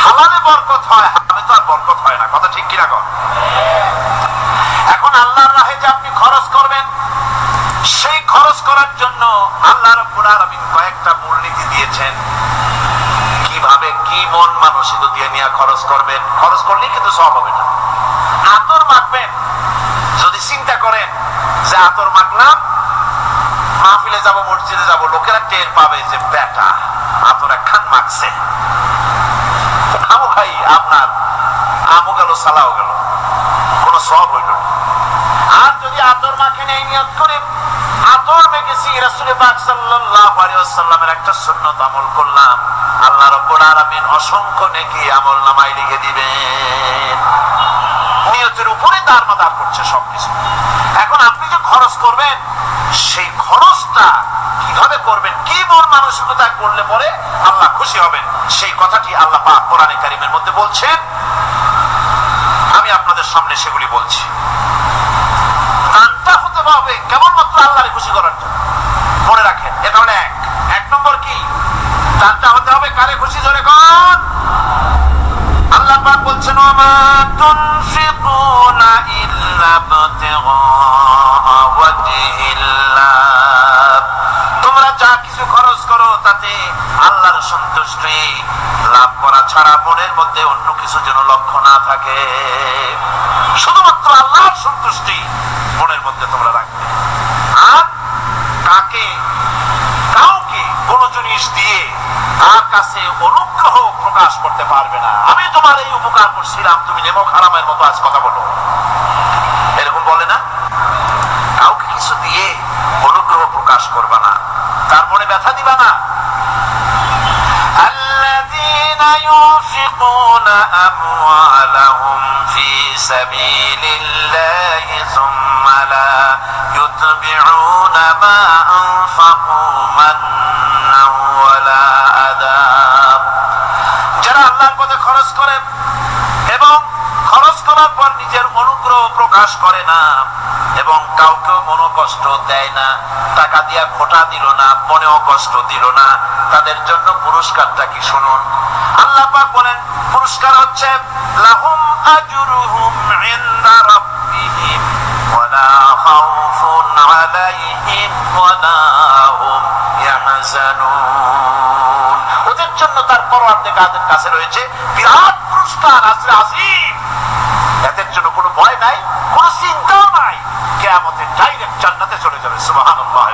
হালালে বরকত হয়, হারামে তো আর বরকত হয় না। কথা ঠিক কিনা কর? এখন আল্লাহর রাহে যে আপনি খরচ করবেন, সেই খরচ করার জন্য আল্লাহ রাব্বুল আলামিন কয়েকটা মূলনীতি দিয়েছেন। কিভাবে কি মন মানসিকতা দিয়ে নিয়ে খরচ করবেন। খরচ করলেই কিন্তু সব হবে না। আতর মাখবেন, যদি চিন্তা করেন যে আতর মাখলাম, মাহফিলে যাব, মসজিদে যাব, লোকেরা টের পাবে যে বেটা আতর একখান মাখছে, খাবো খাই আপনার আমও গেল সালাও গেল, কোন সব হইল না। আর যদি আতর মাখেন এই নিয়ত করে আতর মেখেছি, রাসূল পাক সাল্লাল্লাহু আলাইহি ওয়াসাল্লামের একটা সুন্নাত আমল করলাম, আল্লাহ রাব্বুল আলামিন অসংখ্য নেকি আমলনামায় লিখে দিবেন। নিয়তের উপরে দারমাদার করছে সবকিছু। এখন আপনি যে খরচ করবেন, সেই খরচটা কিভাবে করবেন, কি মন মানসিকতায় করলে পরে আল্লাহ খুশি হবেন, সেই কথাটি আল্লাহ পাক কোরআনে কারীমের মধ্যে বলছেন। আমি আপনাদের সামনে সেগুলি বলছি। দানটা হতে হবে কেবলমাত্র আল্লাহকে খুশি করার জন্য। মনে রাখেন, এটা হলো এক নম্বর। কি দানটা হতে হবে কারে খুশি? জোরে কোন? আল্লাহ পাক বলছেন, ওয়া তুনফিকুনা ইল্লা ইবতিগা ওয়াজহিল্লাহ। তোমরা যা কিছু খরচ করো তাতে আল্লাহর সন্তুষ্টি লাভ করা ছাড়া মনের মধ্যে অন্য কিছু যেন লক্ষ্য না থাকে। শুধুমাত্র আল্লাহর সন্তুষ্টি মনের মধ্যে তোমরা রাখবে। আর কাউকে কোন জিনিস দিয়ে তার কাছে অনুগ্রহ প্রকাশ করতে পারবে না। আমি তোমার এই উপকার করছিলাম, তুমি নেমো খারামের মতো আজ কথা বলো, এরকম বলে না। কাউকে কিছু দিয়ে অনুগ্রহ প্রকাশ করবে না, তার মনে ব্যথা দিবা না। আল্লাযীনা ইউনফিকুনা আমওয়ালাহুম ফি সাবিলিল্লাহি সুম্মা লা ইউতবিউনা মা প্রকাশ করে না এবং কাউকেও মনোকষ্ট দেয় না, টাকা দিয়া খোটা দিল না, মনেও কষ্ট দিল না, তাদের জন্য পুরস্কারটা কি শুনুন। আল্লাহ পাক বলেন পুরস্কার হচ্ছে লাহুম আজরুহুম ইনদা রাব্বিহিম ওয়ালা খাউফুন আলাইহিম ওয়ালা হুম ইয়াহজানুন। ওদের জন্য তার পরওয়ারদিগারের কাছে রয়েছে বিরাট পুরস্কার, আজরে আজিম। এদের জন্য কোনো ভয় নাই, কোনো চিন্তাও নাই, কিয়ামতে ডাইরেক্ট জান্নাতে চলে যাবে। সুবহানাল্লাহ।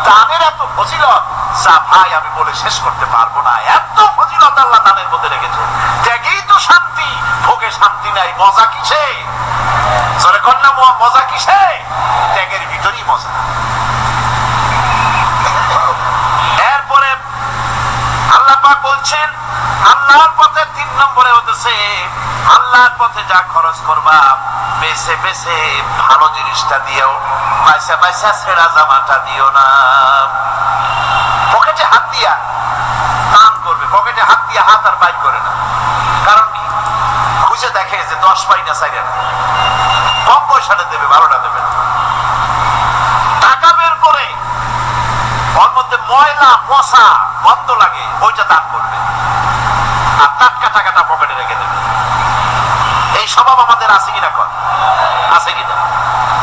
দানের এত ফজিলত যা ভাই আমি বলে শেষ করতে পারবো না। এত ফজিলত আল্লাহ দানের মধ্যে রেখেছে। ত্যাগেই তো শান্তি, ভোগে শান্তি নাই, মজা কিসে? জোরে কর না, মজা কিসে? ত্যাগের ভিতরেই মজা। এরপরে আল্লাহ পাক বলছেন আল্লাহর পথে 3 নম্বরে হতেছে আল্লাহর পথে যা খরচ করবা বেছে বেছে ভালো জিনিসটা দিও, পয়সা পয়সা ছেঁড়া জামাটা দিও না। পকেটে হাত দিয়া দান করবে, পকেটে হাত দিয়া হাত আর বাইক করে না। কারণ কি? খুঁজে দেখে যে 10 পাই না, 4 না, কম পয়সাটা দেবে, ভালোটা দেবে না। টাকা বের করে ওর মধ্যে ময়লা পচা গন্ধ লাগে, ওইটা দান করবে, আর টাটকা টাকাটা পকেটে রেখে দেবে। এই স্বভাব আমাদের আছে কিনা? কর আছে কিনা?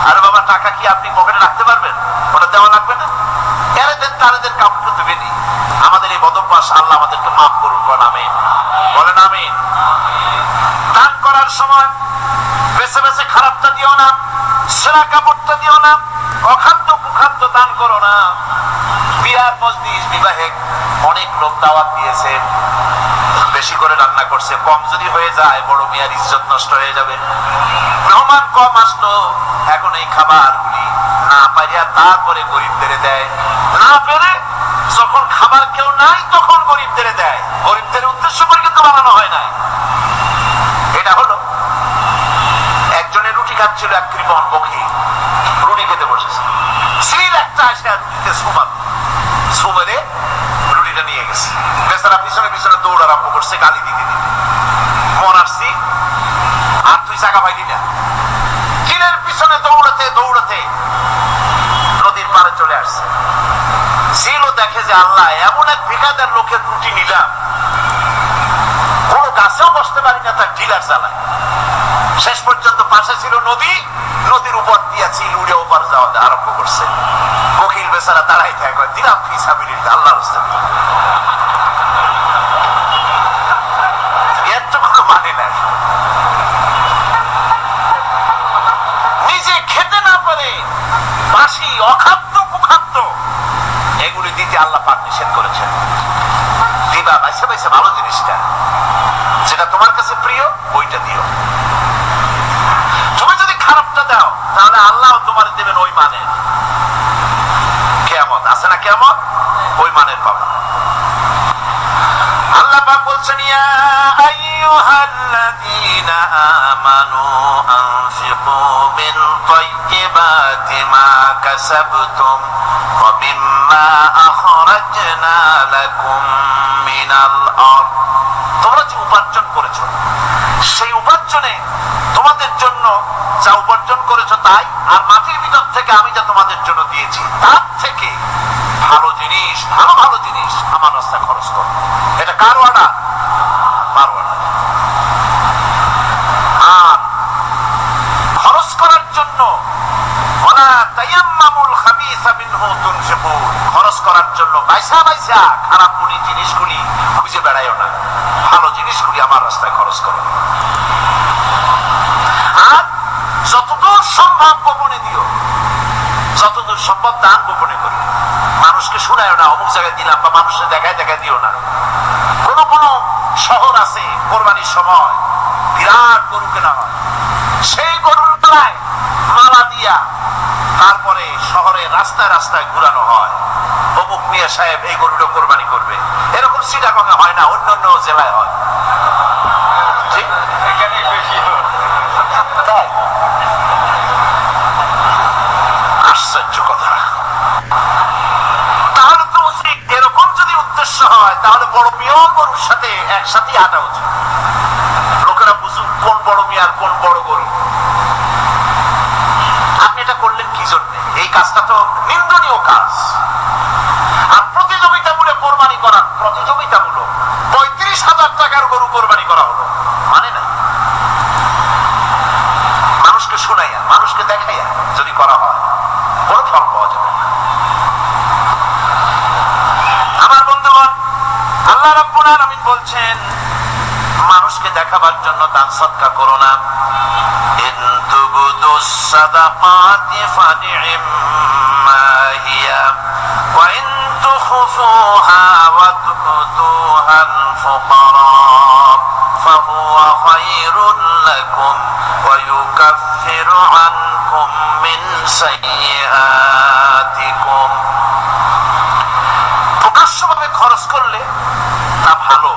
আরে বাবা, টাকা কি আপনি পকেটে রাখতে পারবেন? ওটা দেওয়া লাগবে না? এরে দেন, তারে দেন, কাপড় দেবেনি। আমাদের এই বদভ্যাস আল্লাহ আমাদেরকে মাফ করুন। বলেন আমিন, বলেন আমিন। দান করার সময় বেছে বেছে খারাপটা দিও না, সেরা কাপড়টা দিও না, অখাদ্য কুখাদ্য দান করো না। বিয়ার মজলিস, বিবাহে অনেক লোক দাওয়াত দিয়েছে, বেশি করে রান্না করছে, কম যদি হয়ে যায় বড় মিয়ার ইজ্জত নষ্ট হয়ে যাবে। মেহমান কম আসলো, এখন এই খাবারগুলি না পাইয়া তারপরে গরিবদের দেয়, না পেরে যখন খাবার কেউ নাই তখন গরিবদের দেয়। গরিবদের উদ্দেশ্য করে কিন্তু বানানো হয় নাই। এটা হলো একজনের রুটি খাচ্ছিল, এক কৃপণ বখি রুটি খেতে বসেছে, সিল একটা আসে রুটিতে সুমাল, সুমেরে রুটিটা নিয়ে গেছে। বেচারা পিছনে পিছনে দৌড় আরম্ভ করছে, গালি দিতে দিতে। মন আসছি আর তুই জায়গা পাইলি না। চিলের পিছনে দৌড়াতে দৌড়াতে নদীর পাড়ে চলে আসছে। সিলও দেখে যে আল্লাহ, এমন এক ভিখাদার লোকের রুটি নিলাম, কোন গাছেও বসতে পারি না, তার ঢিলার চালায়। শেষ পর্যন্ত পাশে ছিল নদী, নদীর উপর দিয়া চিল উড়ে ওপার যাওয়া আরম্ভ করছে। বকিল বেচারা দাঁড়াই থাকে, দিলাম ফি সাবিলিল্লাহ, আল্লাহর রাস্তায়। এর তো কোনো মানে নাই। নিজে খেতে না পারে বাসি অখাদ্য কুখাদ্য এগুলি দিতে আল্লাহ পাক নিষেধ করেছেন। দিবা বাইসে বাইসে ভালো জিনিসটা, যেটা তোমার কাছে প্রিয়, ওইটা দিও। তুমি যদি খারাপটা দাও তাহলে আল্লাহ তোমার দেবেন ওই মানে। কিয়ামত আছে না? কিয়ামত ওই মানের পাবা। আল্লাহ পাক বলছেন ইয়া আইয়ুহাল্লাযীনা আমানু আনফিকু মিন তাইয়্যিবাতি মা কাসাবতুম ওয়া মিম্মা আখরাজনা লাকুম মিনাল আরদ। তোমরা যে উপার্জন করেছো, সেই উপার্জনে তোমাদের জন্য যা উপার্জন করেছো তাই, আর মাটির ভিতর থেকে আমি যা তোমাদের জন্য দিয়েছি তার থেকে ভালো জিনিস, ভালো ভালো জিনিস আমার রাস্তায় খরচ করো। এটা কার অর্ডার? আমার অর্ডার। আর খরচ করার জন্য ওয়ালা তায়াম্মামুল খাবিসা মিনহু তুনফিকুন, খরচ করার জন্য বাইসা বাইসা খারাপ জিনিসগুলি খুঁজে বেড়াইও না, ভালো জিনিসগুলি আমার রাস্তায় খরচ করো। আর যতদূর সম্ভব গোপনে দিও, যতদূর সম্ভব দান গোপনে করি। মানুষকে শুনায়ও না অমুক জায়গায় দিলাম, বা মানুষের দেখায় দেখায় দিও না। কোন কোন শহর আছে কোরবানির সময় বিরাট গরু কেনা হয়, সেই গরুর তলায় মালা দিয়া তারপরে শহরে রাস্তায় রাস্তায় ঘুরানো হয়, অমুক মিয়া সাহেব এই গরুটা কোরবানি করবে। এরকম চিটাগং হয় না, অন্য অন্য জেলায় হয়। ঠিক এখানে বেশি তাই। আশ্চর্য কথা। তাহলে তো উচিত, এরকম যদি উদ্দেশ্য হয় তাহলে বড় মেয়েও গরুর সাথে একসাথে হাঁটা উচিত। লোকেরা বুঝুক কোন বড় তুমি আর কোন বড় গরু? আপনি এটা করলেন কি জন্য? এই কাজটা তো নিন্দনীয় কাজ। আর প্রতিযোগিতামূলক কোরবানি করা, প্রতিযোগিতামূলক 35,000 টাকার গরু কোরবানি করা হলো, মানে না? মানুষকে শোনাইয়া, মানুষকে দেখাইয়া যদি করা হয় কোনো ফল পাওয়া যাবে না। আমার বন্ধুগণ, আল্লাহ রাব্বুল আলামিন বলছেন মানুষকে দেখাবার জন্য দান সদকা করো না। ইন তুবদুস সাদাকাতি ফানি'ম্মা হিয়া ওয়া ইন তুখফুহা ওয়া তু'তুহাল ফুকারা ফাহুয়া খায়রুল লাকুম ওয়া ইউকাফিরু আনকুম মিন সাইয়্যাতিকুম। প্রকাশ্যভাবে খরচ করলে তা ভালো,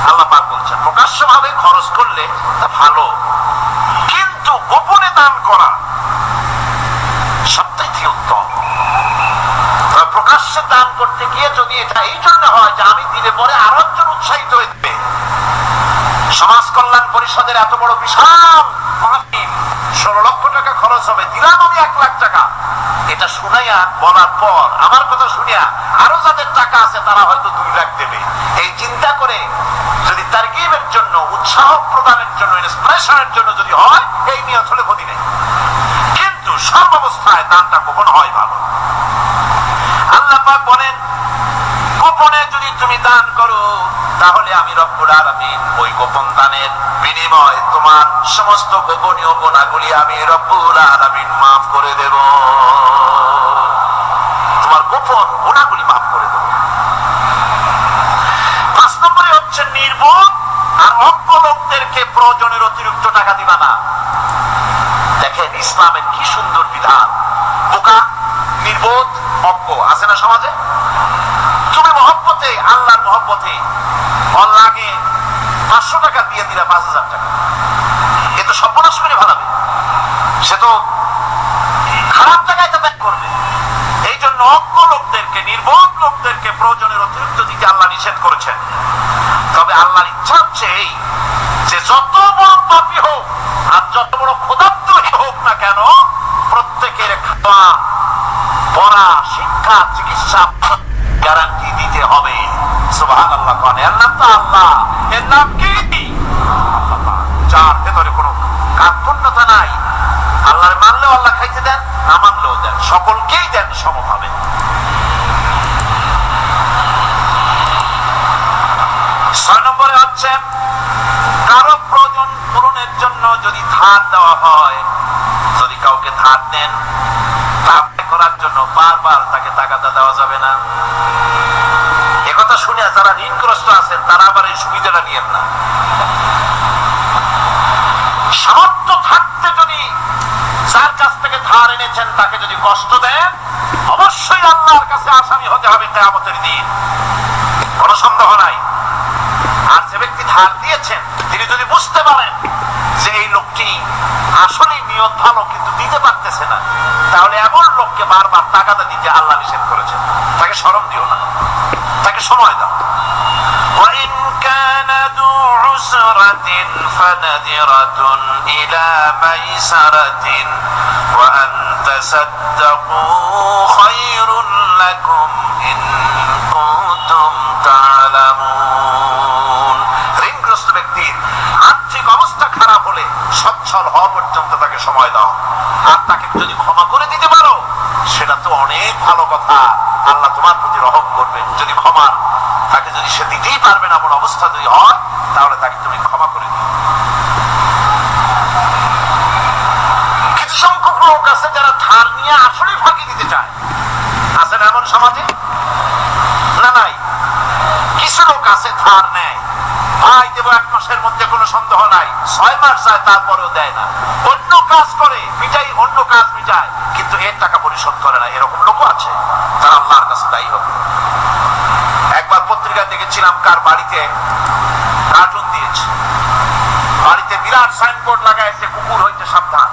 আল্লাহ পাক বলছেন প্রকাশ্যভাবে খরচ করলে তা ভালো, কিন্তু গোপনে দান করা সবথেকে উত্তম। প্রকাশ্যে দান করতে গিয়ে যদি এটা এই জন্য হয় যে আমি দিলে পরে আরো একজন উৎসাহিত হইবে, সমাজ কল্যাণ পরিষদের এত বড় বিশাল মাহফিল, 16 লক্ষ টাকা খরচ হবে, দিলাম আমি 1 লাখ টাকা, এটা শুনাইয়া বলার পর আমার কথা শুনিয়া আরো যাদের টাকা আছে তারা হয়তো 2 লাখ দেবে, এই চিন্তা করে যদি তারগিবের জন্য, উৎসাহ প্রদানের জন্য, ইন্সপিরেশনের জন্য যদি হয়, এই নিয়ত হলে ক্ষতি নেই। কিন্তু সর্বাবস্থায় দানটা গোপন হয় ভালো। আল্লাহ পাক বলেন গোপনে যদি তুমি দান করো তাহলে আমি রব্বুল আলামিন ওই গোপন দানের বিনিময়ে তোমার সমস্ত গোপনীয় গুনাহগুলি আমি রব্বুল আলামিন মাফ করে দেব। তোমার গোপন গুনাহগুলি মাফ করে দেব। 5 নম্বরে হচ্ছে নির্বোধ আর অজ্ঞ লোকদেরকে প্রয়োজনের অতিরিক্ত টাকা দিবা না। দেখেন ইসলামের কি সুন্দর বিধান। বোকা, নির্বোধ, অজ্ঞ আছে না সমাজে? তুমি মহব্বতে, আল্লাহর মহব্বতে লাগে 500 টাকা দিয়ে দিলা 5,000 টাকা, এ তো সর্বনাশ করে ভালাবে, সে তো খারাপ জায়গায় তো ব্যাক করবে। এই জন্য অজ্ঞ লোকদেরকে, নির্বোধ লোকদেরকে প্রয়োজনের অতিরিক্ত দিতে আল্লাহ নিষেধ করেছেন। তবে আল্লাহর ইচ্ছা হচ্ছে এই যে যত বড় পাপী হোক আর যত বড় ক্ষুধার্তই হোক না কেন, প্রত্যেকের খাওয়া, পড়া, শিক্ষা, চিকিৎসা গ্যারান্টি দিতে হবে। সুবহানাল্লাহ। কোন এর নাম তো আল্লাহ, এর নাম কি? যার ভেতরে কোনো কার্পণ্যতা নাই। আল্লাহর মানলেও আল্লাহ খাইতে দেন, না মানলেও দেন, সকলকেই দেন সমভাবে। ছয় নম্বরে হচ্ছে কারো প্রয়োজন পূরণের জন্য যদি ধার দেওয়া হয়, যদি কাউকে ধার দেন তা করার জন্য বারবার তাকে টাকাটা দেওয়া যাবে না। একথা শুনে যারা ঋণগ্রস্ত আছেন তারা আবার এই সুবিধাটা নিয়েন না। সামর্থ্য থাকতে যদি যার কাছ থেকে ধার এনেছেন তাকে যদি কষ্ট দেন, অবশ্যই আল্লাহর কাছে আসামি হতে হবে কিয়ামতের দিন, কোনো সন্দেহ নাই। আর যে ব্যক্তি ধার দিয়েছেন তিনি যদি বুঝতে পারেন যে এই লোকটি আসলে নিয়ত ভালো কিন্তু দিতে পারতেছে না, তাহলে এমন লোককে বারবার টাকাটা দিতে আল্লাহ নিষেধ করেছেন। তাকে শরম দিও না, তাকে সময় দাও। وَإِنْ كَانَ ذُو عُسْرَةٍ فَنَذِرَةٌ إِلَى مَيْسَرَةٍ وَأَنْ تَصَدَّقُوا خَيْرٌ لَكُمْ إِنْ كُنتُمْ تَعْلَمُونَ। ঋণগ্রস্ত ব্যক্তির আর্থিক অবস্থা খারাপ হলে সচ্ছল হওয়া পর্যন্ত তাকে সময় দাও, আর তাকে যদি ক্ষমা করে দিতে পারো সেটা তো অনেক ভালো কথা। আল্লাহ তোমার প্রতি রহম করবেন। যদি ক্ষমা তাকে যদি সে দিতেই পারবে না এমন অবস্থা যদি হয়, তাহলে তাকে তুমি ক্ষমা করে দিও। কিছু সংখ্যক লোক আছে যারা ধার নিয়ে আসলে ফাঁকি দিতে চায়, আছে না এমন সমাজে? না নাই? কিছু লোক আছে ধার নেয়, ভাই দেবো 1 মাসের মধ্যে, কোনো সন্দেহ নাই। 6 মাস যায় তারপরেও দেয় না, অন্য কাজ করে মিটাই, অন্য কাজ মিটায়, কিন্তু এর টাকা পরিশোধ করে না। এরকম লোকও আছে, তারা আল্লাহর কাছে দায়ী হবে। একবার পত্রিকা দেখেছিলাম কার বাড়িতে কার্টুন দিয়েছে, বাড়িতে বিরাট সাইনবোর্ড লাগাইছে কুকুর হইতে সাবধান।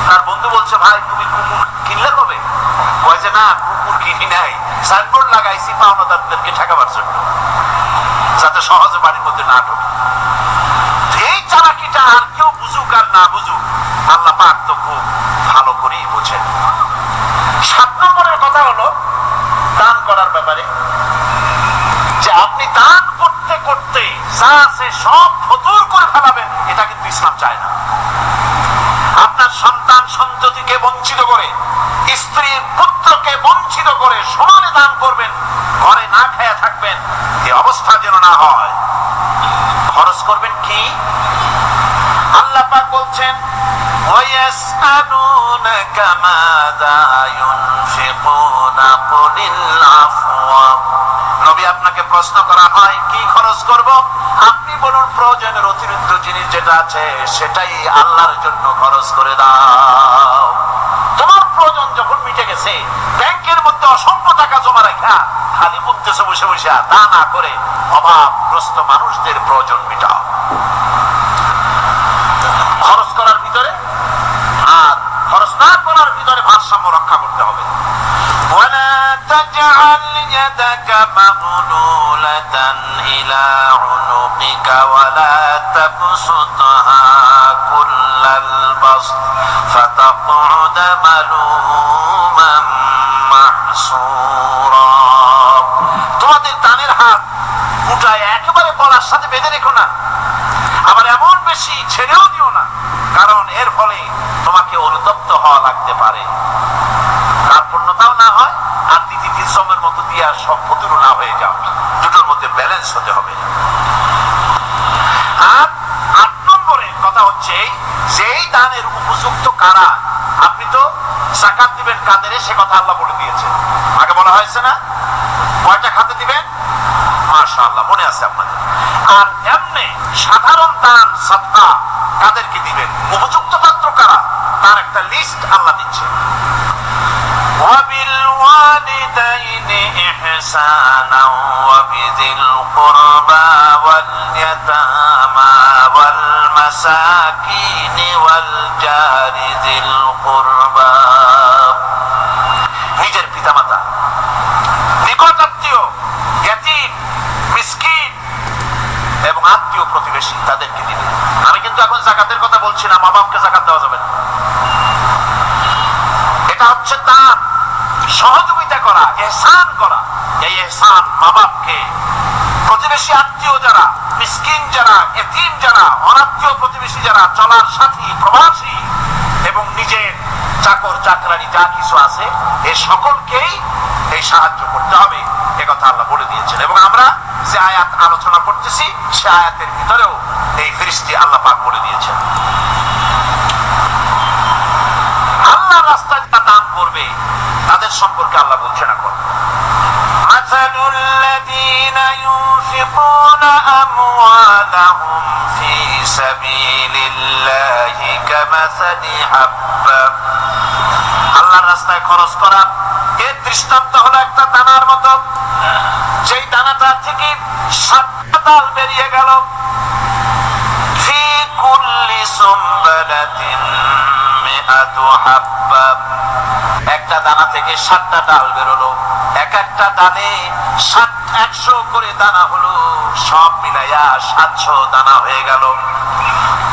তার বন্ধু বলছে ভাই তুমি কুকুর কিনলে কবে? কয় যে না কুকুর কিনি নাই, সাইনবোর্ড লাগাইছি পাওনাদারদেরকে ঠেকাবার জন্য, যাতে সহজে বাড়ির মধ্যে না ঢোকে। এই চালাক বাকিটা আর কেউ বুঝুক আর না বুঝুক, আল্লাহ পাক তো খুব ভালো করেই বোঝেন। 7 নম্বরের কথা হলো দান করার ব্যাপারে, যে আপনি দান করতে করতে যা আছে সব ফতুর করে ফেলাবেন, এটা কিন্তু ইসলাম চায় না। আপনার সন্তান সন্ততিকে বঞ্চিত করে, স্ত্রী পুত্রকে বঞ্চিত করে সমানে দান করবেন, ঘরে না খেয়ে থাকবেন, এই অবস্থা যেন না হয়। খরচ করবেন কি? আল্লাহ পাক বলছেন ওয়ায়াসআলুনাকা মাযা ইউনফিকুনা কুলিল আফওয়া। নবী আপনাকে প্রশ্ন করা হয় কি খরচ করব, আপনি বলুন প্রয়োজনের অতিরিক্ত জিনিস যেটা আছে সেটাই আল্লাহর জন্য খরচ করে দাও। তোমার প্রয়োজন যখন মিটে গেছে, ব্যাংকের মধ্যে অসংখ্য টাকা জমা রাখা খালি বলতেছে বসে বসে, তা না করে অভাবগ্রস্ত মানুষদের প্রয়োজন মিটাও। খরচ করার ভিতরে আর খরচ না করার ভিতরে ভারসাম্য রক্ষা করতে হবে। ولا تجعل يدك مغلولة إلى عنقك ولا تبسطها كل البسط فتقعد ملوما محسورا। তোমাদের দানের হাত মুঠায় একেবারে গলার সাথে বেঁধে রেখো না, আবার এমন বেশি ছেড়েও দিও না, কারণ এর ফলে তোমাকে অনুতপ্ত হওয়া লাগতে পারে, তার পূর্ণতাও না হয় আর দ্বিতীয় সময়ের মতো দিয়ে আর সব ফতুর না হয়ে যাও। দুটোর মধ্যে ব্যালেন্স হতে হবে। আর 8 নম্বরের কথা হচ্ছে যে এই দানের উপযুক্ত কারা। আপনি তো যাকাত দিবেন কাদের, সে কথা আল্লাহ বলে দিয়েছে, আগে বলা হয়েছে না? কয়টা খাতে দিবেন? মাশাআল্লাহ মনে আছে আপনাদের। আর এমনি সাধারণ দান সাদকা কাদেরকে দিবেন, উপযুক্ত পাত্র কারা, তার একটা লিস্ট আল্লাহ দিচ্ছে। وبالوالدين إحسانا وبذي القربى واليتامى والمساكين والجار ذي القربى। নিজের পিতামাতা, নিকট আত্মীয়, ইয়াতীম, মিসকিন এবং আত্মীয় প্রতিবেশী তাদেরকে দিবে। আমি কিন্তু এখন যাকাতের কথা বলছি না, মা বাপকে যাকাত দেওয়া যাবে না। এটা হচ্ছে দান, সহযোগিতা করা, ইহসান করা। এই ইহসান মা বাপকে, প্রতিবেশী আত্মীয় যারা, মিসকিন যারা, এতিম যারা, অনাত্মীয় প্রতিবেশী যারা, চলার সাথী, প্রবাসী এবং নিজের চাকর চাকরানি যা কিছু আছে, এই সকলকেই এই সাহায্য করতে হবে, একথা আল্লাহ বলে দিয়েছেন। এবং আমরা যে আয়াত আলোচনা করতেছি সে আয়াতের ভিতরেও এই ফেরেশতা আল্লাহ পাক বলে দিয়েছেন। আল্লাহর রাস্তায় যারা দান করবে তাদের সম্পর্কে আল্লাহ বলছেন এখন مثل الذين ينفقون أموالهم في سبيل الله كمثل حبة। আল্লাহর রাস্তায় খরচ করা এর দৃষ্টান্ত হলো একটা দানার মতো, যেই দানাটা থেকে 7টা ডাল বেরিয়ে গেল। في كل سنبلة 100 حبة। একটা দানা থেকে 7টা ডাল বেরোলো, এক একটা দানে 100 করে দানা হলো, সব মিলাইয়া 700 দানা হয়ে গেল।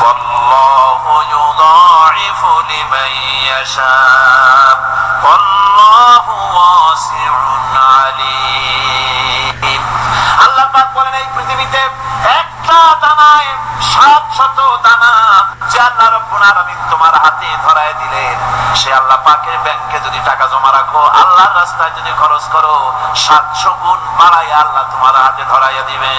والله يضاعف لمن يشاء والله واسع عليم। আল্লাহ পাক বলেন এই পৃথিবীতে একটা দানায় 700 দানা যে আল্লাহ রাব্বুল আলামিন তোমার হাতে ধরায় দিলেন, সে আল্লাহ পাকের ব্যাংকে যদি টাকা জমা রাখো, আল্লাহর রাস্তায় যদি খরচ করো, 700 গুণ বাড়ায় আল্লাহ তোমার হাতে ধরাইয়া দিবে।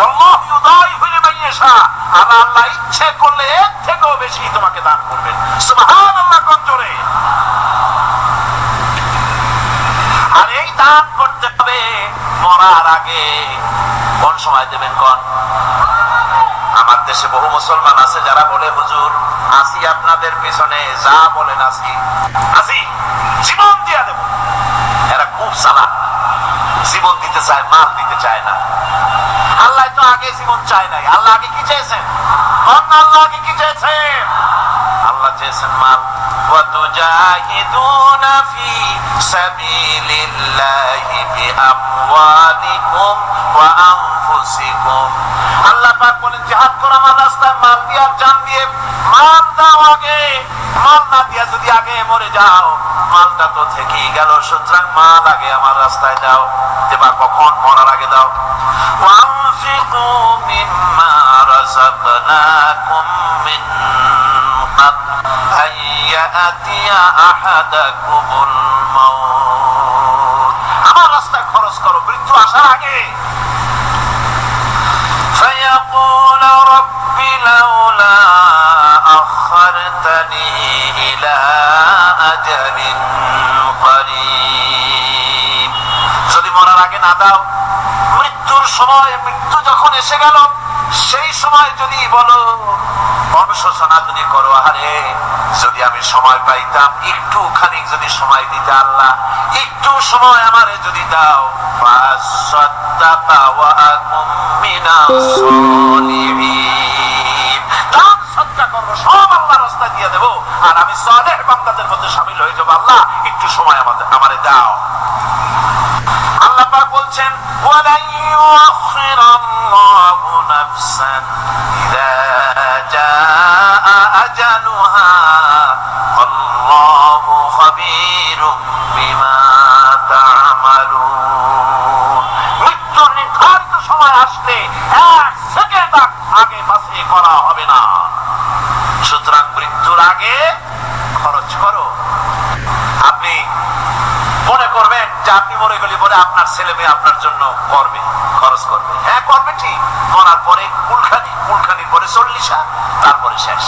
আল্লাহ ইউদাইফু লিমান ইয়াশা, আল্লাহ ইচ্ছে করলে এর থেকেও বেশি তোমাকে দান করবেন। সুবহানাল্লাহ কোন জোরে। আর এই দান করতে হবে মরার আগে। কোন সময় দেবেন কোন? আমার দেশে বহু মুসলমান আছে যারা বলে হুজুর আসি আপনাদের পিছনে, যা বলেন আসি আসি, জীবন দিয়া দেব। এরা খুব চালাক, জীবন দিতে চায়, মাল দিতে চায় না। আল্লাহ তো আগে জীবন চায় নাই, আল্লাহ আগে কি চেয়েছেন? আল্লাহ আগে কি চেয়েছেন? আল্লাহ চেয়েছেন মাল। ওয়াতুজাহিদুনা ফি সাবিলিল্লাহি বিআমওয়ালিকুম ওয়া আনফুসিকুম। আল্লাহ পাক বলেন জিহাদ করো আমার রাস্তায় মাল দিয়ে আর জান দিয়ে। মাল দাও আগে, মাল না দিয়া যদি আগে মরে যাও মালটা তো থেকেই গেল। সুতরাং মাল আগে আমার রাস্তায় দাও, দেবা কখন? মরার আগে দাও। ওয়ানফিকু মিম্মা রাযাকনাকুম মিন ক্বাবল আন ইয়াতিয়া আহাদাকুমুল মাউত। আমার রাস্তায় খরচ করো মৃত্যু আসার আগে। فيقول رب لولا أخرتني إلى أجل قريب। যদি মরার আগে না দাও, মৃত্যুর সময়, মৃত্যু যখন এসে গেল সেই সময় যদি বলো, অনুশোচনা যদি করো, আরে যদি আমি সময় পাইতাম, একটু খানিক যদি সময় দিতে, আল্লাহ একটু সময় আমারে যদি দাও, ফাসাদ্দাকা ওয়া আকুম মিনাস সালিহিন, দান সদকা করব, সব আল্লাহর রাস্তায় দিয়ে দেব আর আমি সালেহ বান্দাদের মধ্যে শামিল হয়ে যাব। আল্লাহ একটু সময় আমারে দাও। আল্লাহ পাক বলছেন ওয়ালা ইউআখিরাল্লাহু নাফসান ইযা জাআ আজালুহা আল্লাহু খাবীরুম বিমা তা'মালুন। মৃত্যুর নির্ধারিত সময় আসলে এক সেকেন্ড আগে পাশে করা হবে না। সুতরাং মৃত্যুর আগে খরচ করো। আপনি মনে করবেন যে আপনি মরে গেলে পরে আপনার ছেলে মেয়ে আপনার জন্য করবে, খরচ করবে। হ্যাঁ করবে ঠিক, মরার পরে কুলখানির পরে 40 তারপরে শেষ,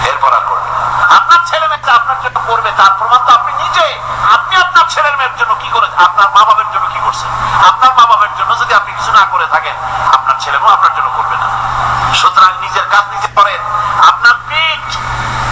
এরপর আর করবে। আপনার ছেলে মেয়েটা আপনার জন্য করবে তার প্রমাণ তো আপনি নিজে। আপনি আপনার ছেলের মেয়ের জন্য কি করেছেন? আপনার মা বাবার জন্য কি করছেন? আপনার মা বাবার জন্য যদি আপনি কিছু না করে থাকেন, আপনার ছেলে মেয়ে আপনার জন্য করবে না। সুতরাং নিজের কাজ নিজে করেন। আপনার পিঠ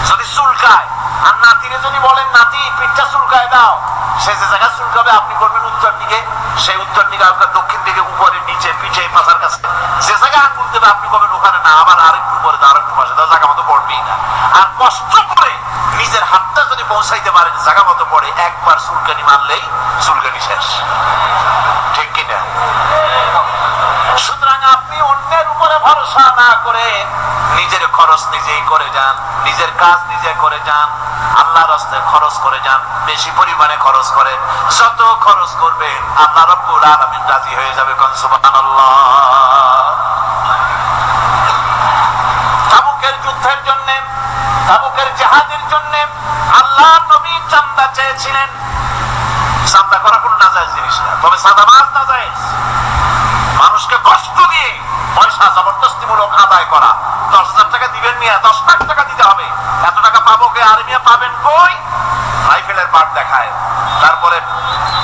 যদি চুলকায় আর নাতিরে যদি বলেন নাতি পিঠটা চুলকায় দাও, সে যে জায়গা চুলকাবে আপনি করবেন উত্তর দিকে, সেই উত্তর দিকে আপনার দক্ষিণ দিকে, উপরে নিচে পিঠে পাশার কাছে যে জায়গায় আঙুল দেবে আপনি করবেন ওখানে না, আবার আরেকটু উপরে দাও, আরেকটু পাশে দাও, জায়গা মতো পড়বেই না। আর কষ্ট করে নিজের হাতটা যদি পৌঁছাইতে পারেন জায়গা মতো পড়ে, একবার চুলকানি মারলেই চুলকানি শেষ, ঠিক কিনা? সুতরাং আপনি অন্যের উপরে ভরসা না করে নিজের খরচ নিজেই করে যান, নিজের কাজ নিজে করে যান, আল্লাহর রাস্তায় খরচ করে যান, বেশি পরিমাণে খরচ করে। যত খরচ করবে আল্লাহ রাব্বুল আলামিন রাজি হয়ে যাবে। কোন সুবহানাল্লাহ। তাবুকের যুদ্ধের জন্য, তাবুকের জিহাদের জন্য আল্লাহর নবী চাঁদা চেয়েছিলেন। চাঁদা করা কোনো নাজায়েজ জিনিস না, তবে সাদাবাজ নাজায়েজ। মানুষকে কষ্ট দিয়ে পয়সা জবরদস্তিমূলক আদায় করা, 10,000 টাকা দিবেন মিয়া, 10 লাখ টাকা দিতে হবে, এত টাকা পাবো কে? আর মিয়া পাবেন কই? রাইফেলের পাট দেখায়, তারপরে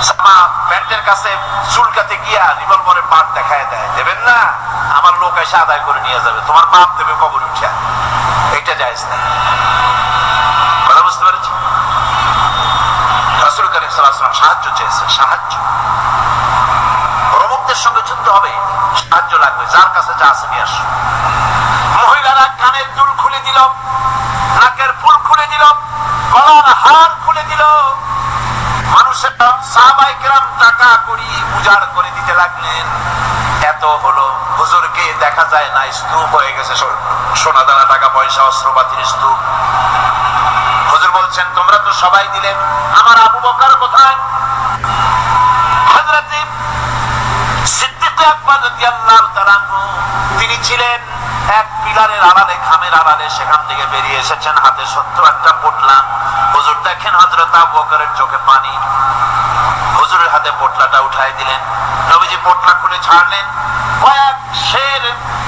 জামা প্যান্টের কাছে চুলকাতে গিয়া রিভলভারের পাট দেখায় দেয়, দেবেন না, আমার লোক এসে আদায় করে নিয়ে যাবে, তোমার বাপ দেবে কবর উঠে। এটা জায়েজ না। কথা বুঝতে পেরেছি? রাসূল কারীম সাল্লাল্লাহু আলাইহি ওয়াসাল্লাম সাহায্য চেয়েছেন, সাহায্য। প্রমুখদের সঙ্গে যুদ্ধ হবে, সাহায্য লাগবে, যার কাছে যা আছে নিয়ে আসো। মহিলারা কানের দুল খুলে দিল, নাকের ফুল খুলে দিল, গলার হার খুলে দিল। মানুষের সাহাবায়ে কেরাম টাকা করি উজাড় করে দিতে লাগলেন। এত হলো, হুজুরকে দেখা যায় না, স্তূপ হয়ে গেছে, সোনা দানা টাকা পয়সা অস্ত্রপাতির স্তূপ। হুজুর বলছেন তোমরা তো সবাই দিলেন, আমার আবু বকর কোথায়? হযরত সিদ্দিক আকবর রাদিয়াল্লাহু তাআলা তিনি ছিলেন এক পিলারের আড়ালে, খামের আড়ালে, সেখান থেকে বেরিয়ে এসেছেন, হাতে 70 পোটলা। হুজুর দেখেন হযরত আবু বকরের চোখে পানি, হুজুরের হাতে পোটলাটা উঠাই দিলেন। নবীজি পোটলা খুলে ছাড়লেন,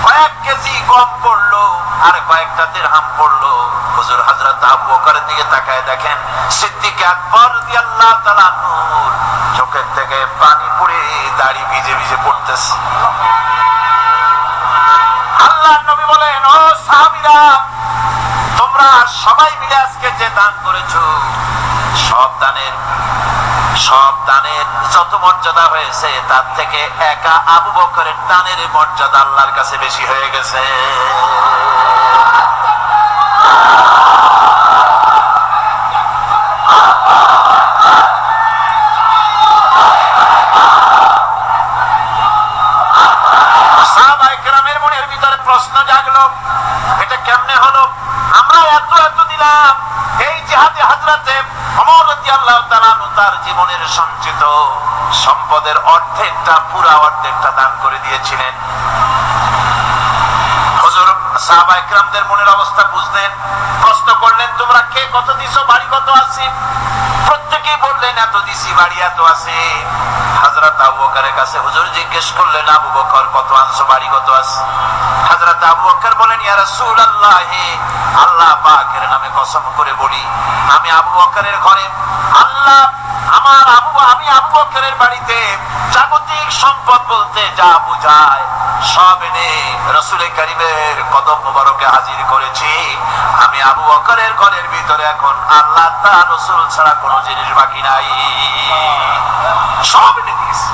কয়েক কেজি গম পড়লো আর কয়েকটা দিরহাম পড়লো। হুজুর হযরত আবু বকরের দিকে তাকায় দেখেন সিদ্দিক আকবর রাদিয়াল্লাহু তাআলা চোখের থেকে পানি পড়ে দাড়ি ভিজে ভিজে পড়তেছে। আল্লাহর নবী বলেন, ও সাহাবীরা, তোমরা সবাই মিলে আজকে যে দান করেছো, সব দানের যত মর্যাদা হয়েছে তার থেকে একা আবু বকরের দানের মর্যাদা আল্লাহর কাছে বেশি হয়ে গেছে। হযরতে ওমর রাদিয়াল্লাহু তাআলা তার জীবনের সঞ্চিত সম্পদের অর্ধেকটা পুরা অর্ধেকটা দান করে দিয়েছিলেন। হুজুর সাহাবায়ে কেরামদের মনের অবস্থা বুঝলেন, প্রশ্ন করলেন তোমরা কে কত দিছো, বাড়ি কত আছে? প্রত্যেকেই বললেন এত দিছি, বাড়ি এত আছে। হযরত আবু বকরের কাছে হুজুর জিজ্ঞেস করলেন আবু বকর কত আনছো, বাড়ি কত আছে? হযরত আবু বকর বলেন ইয়া রাসূলুল্লাহ, আল্লাহ পাকের নামে কসম করে বলি আমি আবু বকরের ঘরে আল্লাহ আমি আবু বকরের বাড়িতে জাগতিক সম্পদ বলতে যা বুঝায় সব এনে রাসূল কারীমের কদম মোবারকে হাজির করেছি। আমি আবু বকরের ঘরের ভিতরে এখন আল্লাহ তাআলা রাসূল ছাড়া কোনো জিনিস বাকি নাই, সব এনে দিয়েছি।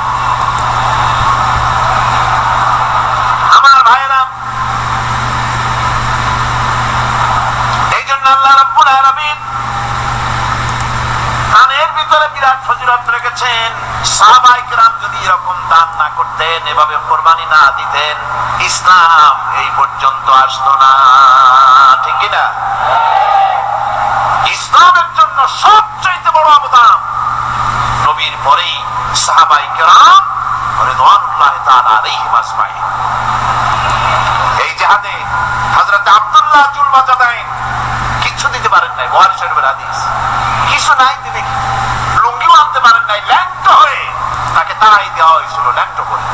আমার ভাইরা, এই জন্য আল্লাহ রাব্বুল আলামিন দানের ভিতরে বিরাট ফজিলত রেখেছেন। সাহাবায়ে কেরাম যদি এরকম দান না করতেন, এভাবে কুরবানি না দিতেন, ইসলাম এই পর্যন্ত আসতো না, ঠিক কি না? ইসলামের জন্য সবচেয়ে বড় অবদান নবীর পরেই সাহাবায়ে কেরাম রিদওয়ানুল্লাহি তাআলা আলাইহিম আজমাইন। এই জিহাদে হযরত আব্দুল্লাহ জুলবাজাদাইন কিছু দিতে পারেন নাই, বুখারী শরীফের হাদিস। কিছু নাই, তিনি লুঙ্গিও আনতে পারেন নাই, ল্যাংট হয়ে তাকে তাড়াই দেওয়া হয়েছিল, ল্যাংট করে।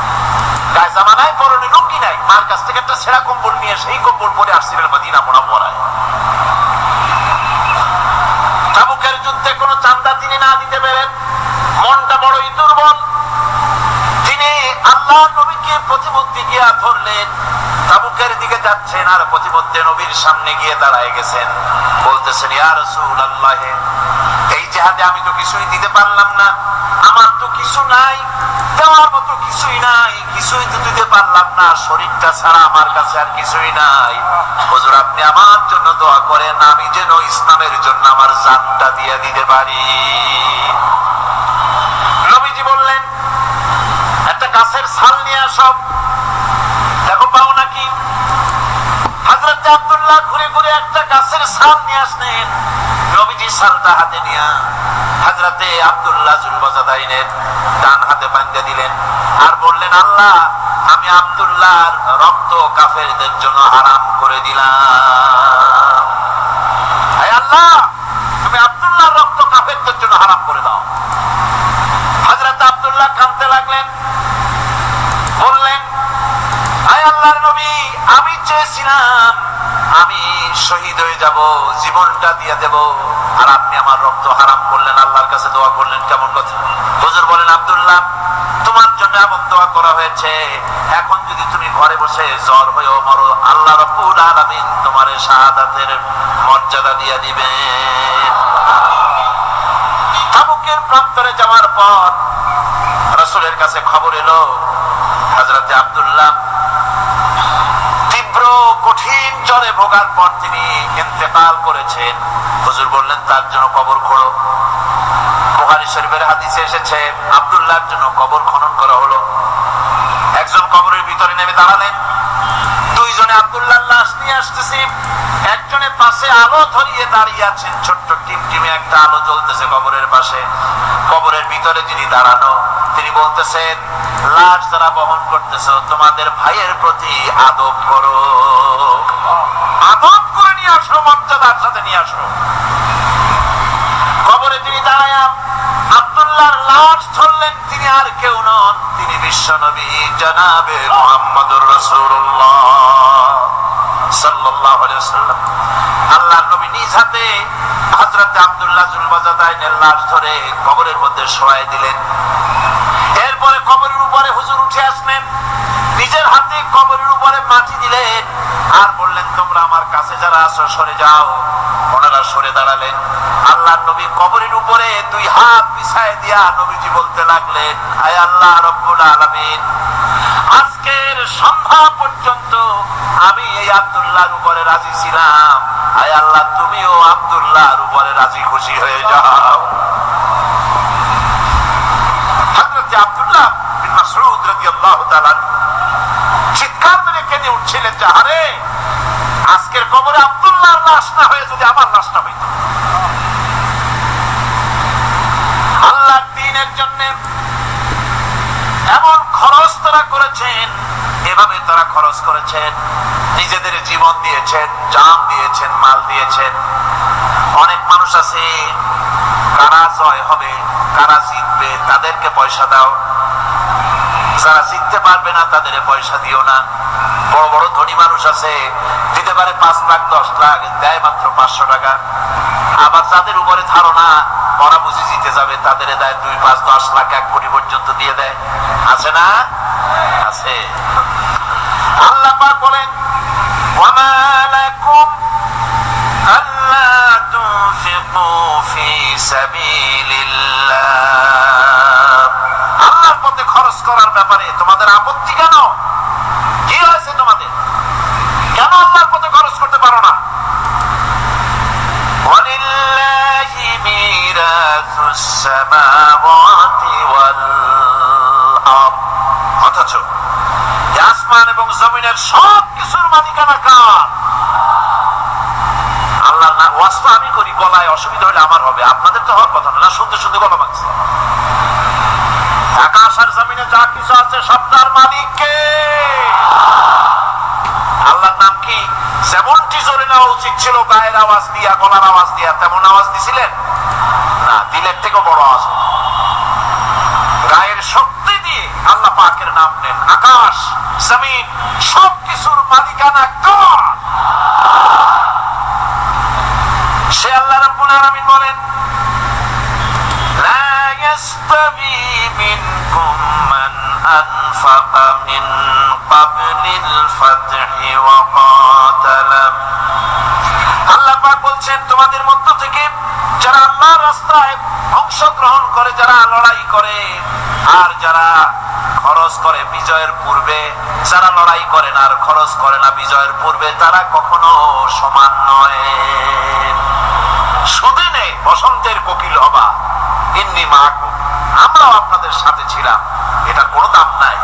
গায়ে জামা নাই, পরনে লুঙ্গি নাই, মার কাছ থেকে একটা ছেঁড়া কম্বল নিয়ে সেই কম্বল পরে আসছিলেন মদিনা মুনাওয়ারায়। তাবুকের যুদ্ধে কোনো চাঁদা তিনি না দিতে পারেন, মনটা বড়ই দুর্বল। তিনি আল্লাহর নবীকে প্রতিমধ্যে গিয়া ধরলেন, তাবুকের দিকে যাচ্ছেন আর প্রতিমধ্যে নবীর সামনে গিয়ে দাঁড়ায় গেছেন, বলতেছেন ইয়া রাসূলুল্লাহ, এই জিহাদে আমি তো কিছুই দিতে পারলাম না, আমার তো কিছু নাই, দেওয়ার মতো কিছুই নাই, কিছুই তো দিতে পারলাম না, শরীরটা ছাড়া আমার কাছে আর কিছুই নাই। হুজুর আপনি আমার জন্য দোয়া করেন, আমি যেন ইসলামের জন্য আমার জানটা দিয়ে দিতে পারি। নবীজি বললেন একটা গাছের ছাল নিয়ে আসো, দেখো পাও নাকি? হযরত আব্দুল্লাহ ঘুরে ঘুরে একটা গাছের ছাল নিয়ে আসলেন। নবীজি ছালটা হাতে নিয়ে হযরত আব্দুল্লাহ জুলবাজাদাইনের ডান হাতে বাঁধে দিলেন আর বললেন আল্লাহ আমি আব্দুল্লাহর রক্ত কাফেরদের জন্য হারাম করে দিলাম। হে আল্লাহ তুমি আব্দুল্লাহর রক্ত কাফেরদের জন্য হারাম করে দাও। হযরত আব্দুল্লাহ কাঁদতে লাগলেন, বললেন হে আল্লাহর নবী, আমি চেয়েছিলাম আমি শহীদ হয়ে যাব, জীবনটা দিয়ে দেব, আর আপনি আমার রক্ত হারাম করলেন, আল্লাহর কাছে দোয়া করলেন, কেমন কথা? হুজুর বলেন আব্দুল্লাহ তোমার জন্য এমন দোয়া করা হয়েছে, এখন যদি তুমি ঘরে বসে জ্বর হয়েও মরো, আল্লাহ রাব্বুল আলামিন তোমার শাহাদাতের মর্যাদা দিয়ে দিবেন। তাবুকের প্রান্তরে যাওয়ার পর রাসূলের কাছে খবর এলো হযরত আব্দুল্লাহ তীব্র কঠিন জ্বরে ভোগার পর তিনি ইন্তেকাল করেছেন। হুজুর বললেন তার জন্য কবর খোঁড়ো। বুখারী শরীফের হাদিসে এসেছে আব্দুল্লাহর জন্য কবর খনন করা হলো। একজন কবরের ভিতরে নেমে দাঁড়ালেন, দুইজনে আব্দুল্লাহর লাশ নিয়ে আসতেছে, একজনের পাশে আলো ধরিয়ে দাঁড়িয়ে আছেন, ছোট্ট টিমটিমে একটা আলো জ্বলতেছে কবরের পাশে। কবরের ভিতরে যিনি দাঁড়ানো তিনি বলতেছেন লাশ যারা বহন করতেছে তোমাদের ভাইয়ের প্রতি আদব করো, আদব করে নিয়ে আসো, মর্যাদার সাথে নিয়ে আসো। কবরে যিনি দাঁড়ায় আব্দুল্লাহর লাশ ধরলেন তিনি আর কেউ নন, তিনি বিশ্ব নবী জনাবে মুহাম্মদুর রাসূলুল্লাহ সাল্লাল্লাহু আলাইহি ওয়াসাল্লাম। আল্লাহর নবী নিজ হাতে হযরত আব্দুল্লাহ জুলবাজাদাইনের লাশ ধরে কবরের মধ্যে শোয়াই দিলেন। এরপরে কবরের উপরে হুজুর উঠে আসলেন, নিজের হাতে কবরের উপরে মাটি দিলেন আর বললেন তোমরা আমার কাছে যারা আছো সরে যাও। ওনারা সরে দাঁড়ালেন। আল্লাহর নবী কবরের উপরে দুই হাত বিছায় দিয়া নবীজি বলতে লাগলেন হে আল্লাহ রাব্বুল আলামিন, আজকের সন্ধ্যা পর্যন্ত আমি এই আব্দুল্লাহর উপরে রাজি ছিলাম, হে আল্লাহ তুমিও আব্দুল্লাহর উপরে রাজি খুশি হয়ে যাও। হযরত আব্দুল্লাহ বিন মাসউদ রাদিয়াল্লাহু তাআলা চিৎকার করে কেঁদে উঠছিলেন যে আরে আজকের কবরে আব্দুল্লাহর লাশ না হয়ে যদি আমার লাশটা হইতো। জন্য এমন খরচ তারা করেছেন, এভাবে তারা খরচ করেছেন, নিজেদের জীবন দিয়েছেন, জান দিয়েছেন, মাল দিয়েছেন। অনেক মানুষ আছে কারা জয় হবে, কারা জিতবে তাদেরকে পয়সা দাও, যারা জিততে পারবে না তাদের পয়সা দিও না। বড় বড় ধনী মানুষ আছে দিতে পারে 5 লাখ 10 লাখ, দেয় মাত্র 500 টাকা। আবার যাদের উপরে ধারণা ওরা বুঝি জিতে যাবে তাদের দেয় 2, 5, 10 লাখ 1 কোটি পর্যন্ত দিয়ে দেয়। আছে না? আছে। আল্লাহ পাক বলেন ওয়ামা লাকুম আল্লা তুনফিকু ফি সাবিলিল্লাহ। আল্লাহর পথে খরচ করার ব্যাপারে তোমাদের আপত্তি কেন? কি হয়েছে তোমাদের? কেন আল্লাহর পথে খরচ করতে পারো না? ওয়ালিল্লাহি মিরাসুস সামাওয়াতি ওয়াল আরদ। অথচ আসমান এবং জমিনের সব কিছুর মালিকানা কার? আল্লাহ না। ওয়াজটা আমি করি, গলায় অসুবিধা হলে আমার হবে, আপনাদের তো হওয়ার কথা না। শুনতে শুনতে গলা ভাঙছে। আকাশ আর জমিনে যা কিছু আছে সবটার মালিক কে? আল্লাহর নাম কি? যেমনটি জোরে নেওয়া উচিত ছিল গায়ের আওয়াজ দিয়া, গলার আওয়াজ দিয়া, তেমন আওয়াজ দিছিলেন না। দিলের থেকেও বড় আওয়াজ, গায়ের শক্তি দিয়ে আল্লাহ পাকের নাম নেন। আকাশ জমিন সবকিছুর মালিকানা কার? সে আল্লাহ রাব্বুল আলামিন বলেন লা ইয়াস্তাবি মিনকুম মান আনফাকা মিন ক্বাবলিল ফাতহি ওয়া ক্বাতালা। আল্লাহ পাক বলছেন তোমাদের মধ্য থেকে যারা আল্লাহর রাস্তায় অংশগ্রহণ করে, যারা লড়াই করে, আর যারা খরচ করে বিজয়ের পূর্বে, যারা লড়াই করে না আর খরচ করে না বিজয়ের পূর্বে, তারা কখনো সমান নয়। সুদিনে বসন্তের কোকিল হবা, ইন্নী মাআকুম, আমরাও আপনাদের সাথে ছিলাম, এটা কোনো দাম নাই।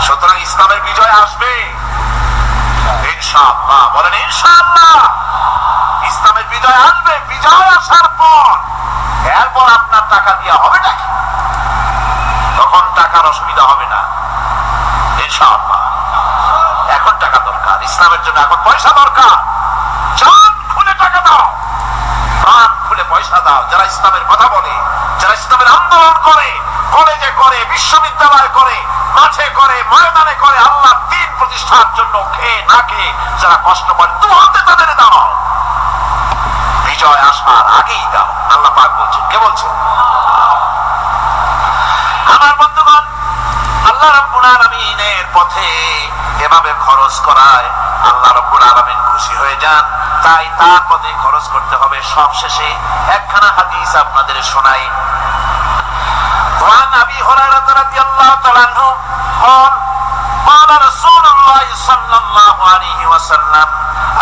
সুতরাং ইসলামের বিজয় আসবে ইনশাআল্লাহ। বলেন ইনশাআল্লাহ। ইসলামের বিজয় আসবে। বিজয় আসার পর এরপর আপনার টাকা দিয়া হবে নাকি? তখন টাকার অসুবিধা হবে না ইনশাআল্লাহ। এখন টাকা দরকার ইসলামের জন্য, এখন পয়সা দরকার। জান খুলে টাকা দাও, প্রাণ খুলে পয়সা দাও। যারা ইসলামের কথা বলে, যারা ইসলামের আন্দোলন করে, কলেজে করে, বিশ্ববিদ্যালয় করে, মাঠে করে, ময়দানে করে, আল্লাহ দ্বীন প্রতিষ্ঠার জন্য খেয়ে না খেয়ে যারা কষ্ট করে, দু হাতে তাদের দাও। বিজয় আসার আগেই দাও। আল্লাহ পাক বলছেন। কে বলছেন? আমার বন্ধুগণ, আল্লাহ রাব্বুল আলামিনের পথে এভাবে খরচ করায় আল্লাহ রাব্বুল আলামিন খুশি হয়ে যান। তাই তার পথে খরচ করতে হবে। সব শেষে একখানা হাদিস আপনাদের শোনাই। وعن أبي هريرة رضي الله تعالى عنه قال قال رسول الله صلى الله عليه وسلم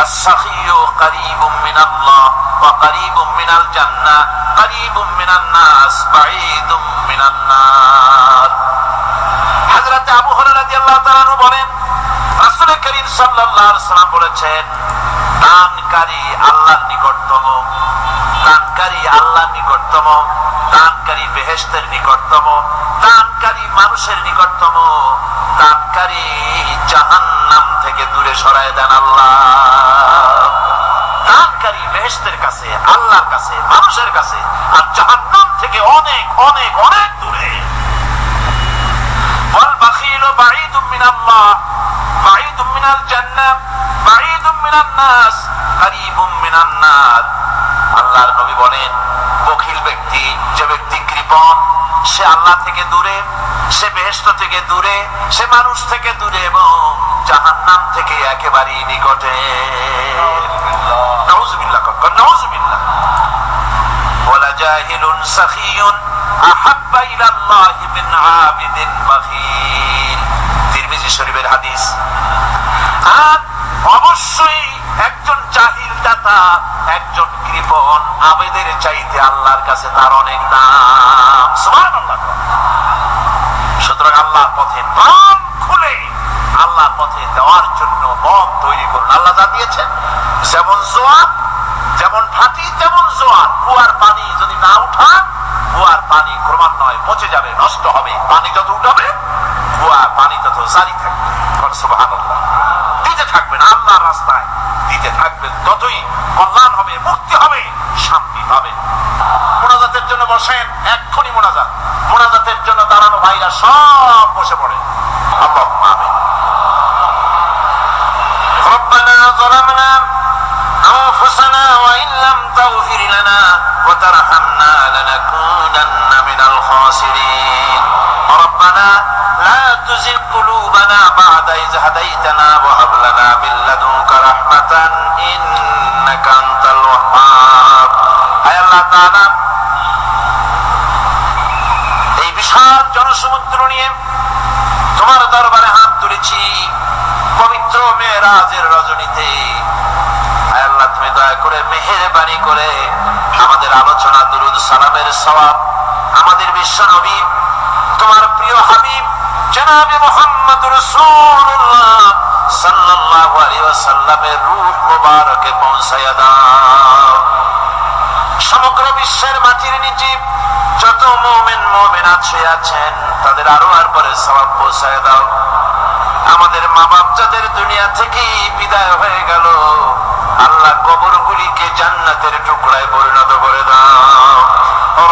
السخي قريب من الله وقريب من الجنة قريب من الناس بعيد من النار। হযরত আবু হুরায়রা রাদিয়াল্লাহু তাআলা আনহু বলেন রাসূল করিম সাল্লাল্লাহু আলাইহি ওয়াসাল্লাম বলেছেন, দানকারী আল্লাহর নিকটতম, দানকারী আল্লাহর নিকটতম, দানকারী বেহেশতের নিকটতম, দানকারী মানুষের নিকটতম, দানকারী জাহান্নাম থেকে দূরে সরায় দেন আল্লাহ। দানকারী বেহেশতের কাছে, আল্লাহর কাছে, মানুষের কাছে, আর জাহান্নাম থেকে অনেক অনেক অনেক দূরে। ওয়াল বাখিলু বাঈদুম মিনাল্লাহ বাঈদুম মিনাল জান্নাহ বাঈদুম মিনান নাস কারীবুম মিনান নার। আল্লাহর নবী বলেন, বখিল ব্যক্তি, যে ব্যক্তি কৃপণ, সে আল্লাহ থেকে দূরে, সে বেহেশত থেকে দূরে, সে মানুষ থেকে দূরে এবং জাহান্নাম থেকে একেবারেই নিকটে। নাউযুবিল্লাহ, নাউযুবিল্লাহ। ওয়ালা জাহিলুন সাখিয়ুন আহাব্বা ইলাল্লাহি মিন আবিদিন বাখিল। তিরমিজি শরীফের হাদিস। আর অবশ্যই একজন জাহিল দাতা, একজন কৃপণ আবেদের চাইতে আল্লাহর কাছে তার অনেক দাম। সুবহানাল্লাহ। সুতরাং আল্লাহর পথে প্রাণ খুলে আল্লাহর পথে দেওয়ার জন্য মন তৈরি করুন। আল্লাহ যা দিয়েছেন, যেমন জোয়ার, যেমন ভাটি, তেমন জোয়ার। কুয়ার পানি যদি না উঠান, কুয়ার পানি ক্রমান্বয়ে পচে যাবে, নষ্ট হবে। পানি যত উঠাবে কুয়া পানি তত জারি থাকবে। সুবহানাল্লাহ। দিতে থাকবেন আল্লাহর রাস্তায়, দিতে থাকবেন, ততই কল্যাণ হবে, মুক্তি হবে, শান্তি পাবে। মোনাজাতের জন্য বসেন, এক্ষুনি মোনাজাত। মোনাজাতের জন্য দাঁড়ানো ভাইরা সব বসে পড়ে। আল্লাহুম্মা আমিন। রব্বানা যালামনা আনফুসানা ওয়া ইন লাম তাগফির লানা ওয়া তারহামনা লানাকুনান্না মিনাল খাসিরিন। রব্বানা লা তুযিগ কুলুবানা বা'দা ইয হাদাইতানা ওয়া হাব লানা মিন লাদুনকা রাহমাতান ইন্নাকা আনতাল ওয়াহ্হাব। আয় আল্লাহ তাআলা, এই বিশাল জনসমুদ্র নিয়ে তোমার দরবারে হাত তুলেছি পবিত্র মেরাজের রজনীতে। আয় আল্লাহ, তুমি দয়া করে মেহেরবানি করে আমাদের আলোচনা, দুরুদ সালামের সওয়াব আমাদের বিশ্ব নবী, তোমার প্রিয় হাবিব জনাবে মুহাম্মদ রাসূলুল্লাহ সাল্লাল্লাহু আলাইহি ওয়াসাল্লামের রূহ মুবারকে পৌঁছায়া দাও। সমগ্র বিশ্বের মাটির নিচে যত মুমিন মুমিনাত শুয়ে আছেন তাদের আরো আর পরে সওয়াব পৌঁছায় দাও। আমাদের মা বাপ যাদের দুনিয়া থেকে বিদায় হয়ে গেল, আল্লাহ কবরগুলিকে জান্নাতের টুকরায় পরিণত করে দাও।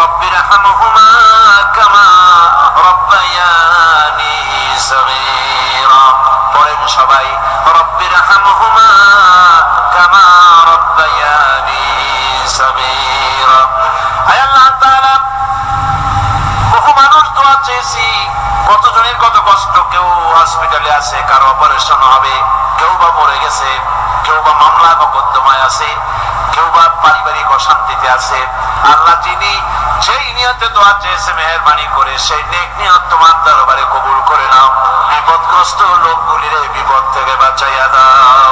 রব্বির হামহুমা কামা রব্বায়ানি সগীরা। পড়েন সবাই, রব্বির হামহুমা কামা রব্বায়ানি সগীরা। আয় আল্লাহ তাআলা, বহু মানুষ দোয়া চেয়েছি, কতজনের কত কষ্ট। কেউ হসপিটালে আছে, কারো অপারেশন হবে, কেউ বা মরে গেছে, কেউ বা মামলা মোকদ্দমায় আছে, কেউ বা পারিবারিক অশান্তিতে আছে। আল্লাহ, যিনি যেই নিয়তে দোয়া চেয়েছে মেহেরবানি করে সেই নেক নিয়ত তোমার দরবারে কবুল করে নাও। বিপদগ্রস্ত লোকগুলির বিপদ থেকে বাঁচাইয়া দাও।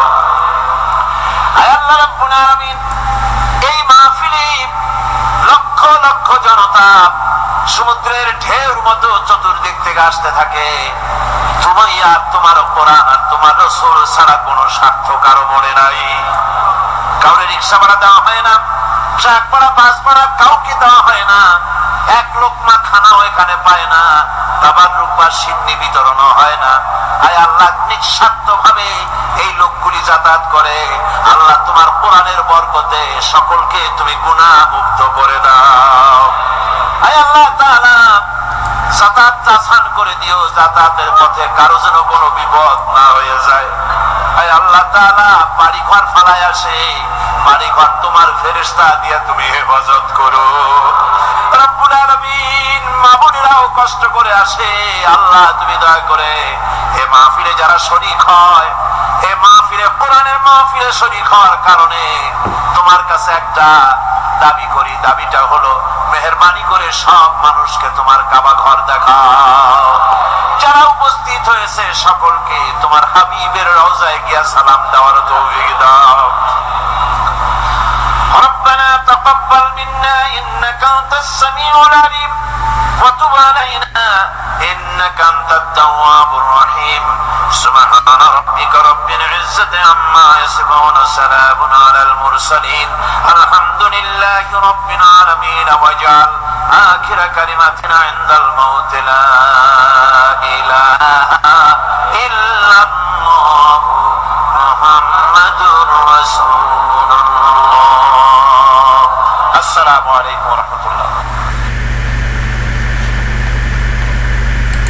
আয় আল্লাহ রাব্বুল আলামিন, এই মাহফিলে লক্ষ লক্ষ জনতা সমুদ্রের ঢেউর মতো চতুর্দিক থেকে আসতে থাকে। তুমি আর তোমার কোরআন আর তোমার রাসূল ছাড়া কোনো স্বার্থ কারো মনে নাই। কাউরে রিক্সা ভাড়া দেওয়া হয় না, ট্রাক ভাড়া, বাস ভাড়া কাউকে দেওয়া হয় না। এক লোকমা খানাও এখানে পায় না, তাবাররুক বা সিন্নি বিতরণও হয় না। আয় আল্লাহ, নিঃস্বার্থ ভাবে এই লোকগুলি যাতায়াত করে। আল্লাহ, তোমার কোরআনের বরকতে সকলকে তুমি গুনাহ মুক্ত করে দাও। আয় আল্লাহ তাআলা, যাতায়াত আসান করে দিও, যাতায়াতের পথে কারো যেন কোনো বিপদ না হয়ে যায়। আয় আল্লাহ তাআলা, বাড়ি ঘর ফালায় আসে, বাড়ি ঘর তোমার ফেরেশতা দিয়ে তুমি হেফাজত করো। রব্বুল আলামিন, মা বোনেরাও কষ্ট করে আসে, আল্লাহ তুমি দয়া করে এ মাহফিলে যারা শরীক হয়, এ মাহফিলে কোরআনের মাহফিলে শরীক হওয়ার কারণে তোমার কাছে একটা দাবি করি। দাবিটা হলো, মেহেরবানি করে সব মানুষকে তোমার কাবা ঘর দেখাও। যারা উপস্থিত হয়েছে সকলকে তোমার হাবিবের রওজায় গিয়া সালাম দেওয়ার তৌফিক দাও। রব্বানা তাকাব্বাল মিন্না ইন্নাকা আনতাস সামিউল আলিম ওয়া তুব আলাইনা ইন্নাকা আনতাত তাওয়াবুর রহিম। সুবহানা রাব্বিকা রাব্বিল ইজ্জাতি আম্মা ইয়াসিফুন, সালামুন আলাল মুরসালিন, আলহামদুলিল্লাহি রাব্বিল আলামিন। ওয়াজআল আখিরা কালিমাতিনা ইনদাল মাউত লা ইলাহা ইল্লাল্লাহু মুহাম্মাদুর রাসূলুল্লাহ। আসসালামু আলাইকুম ওয়া রাহমাতুল্লাহ।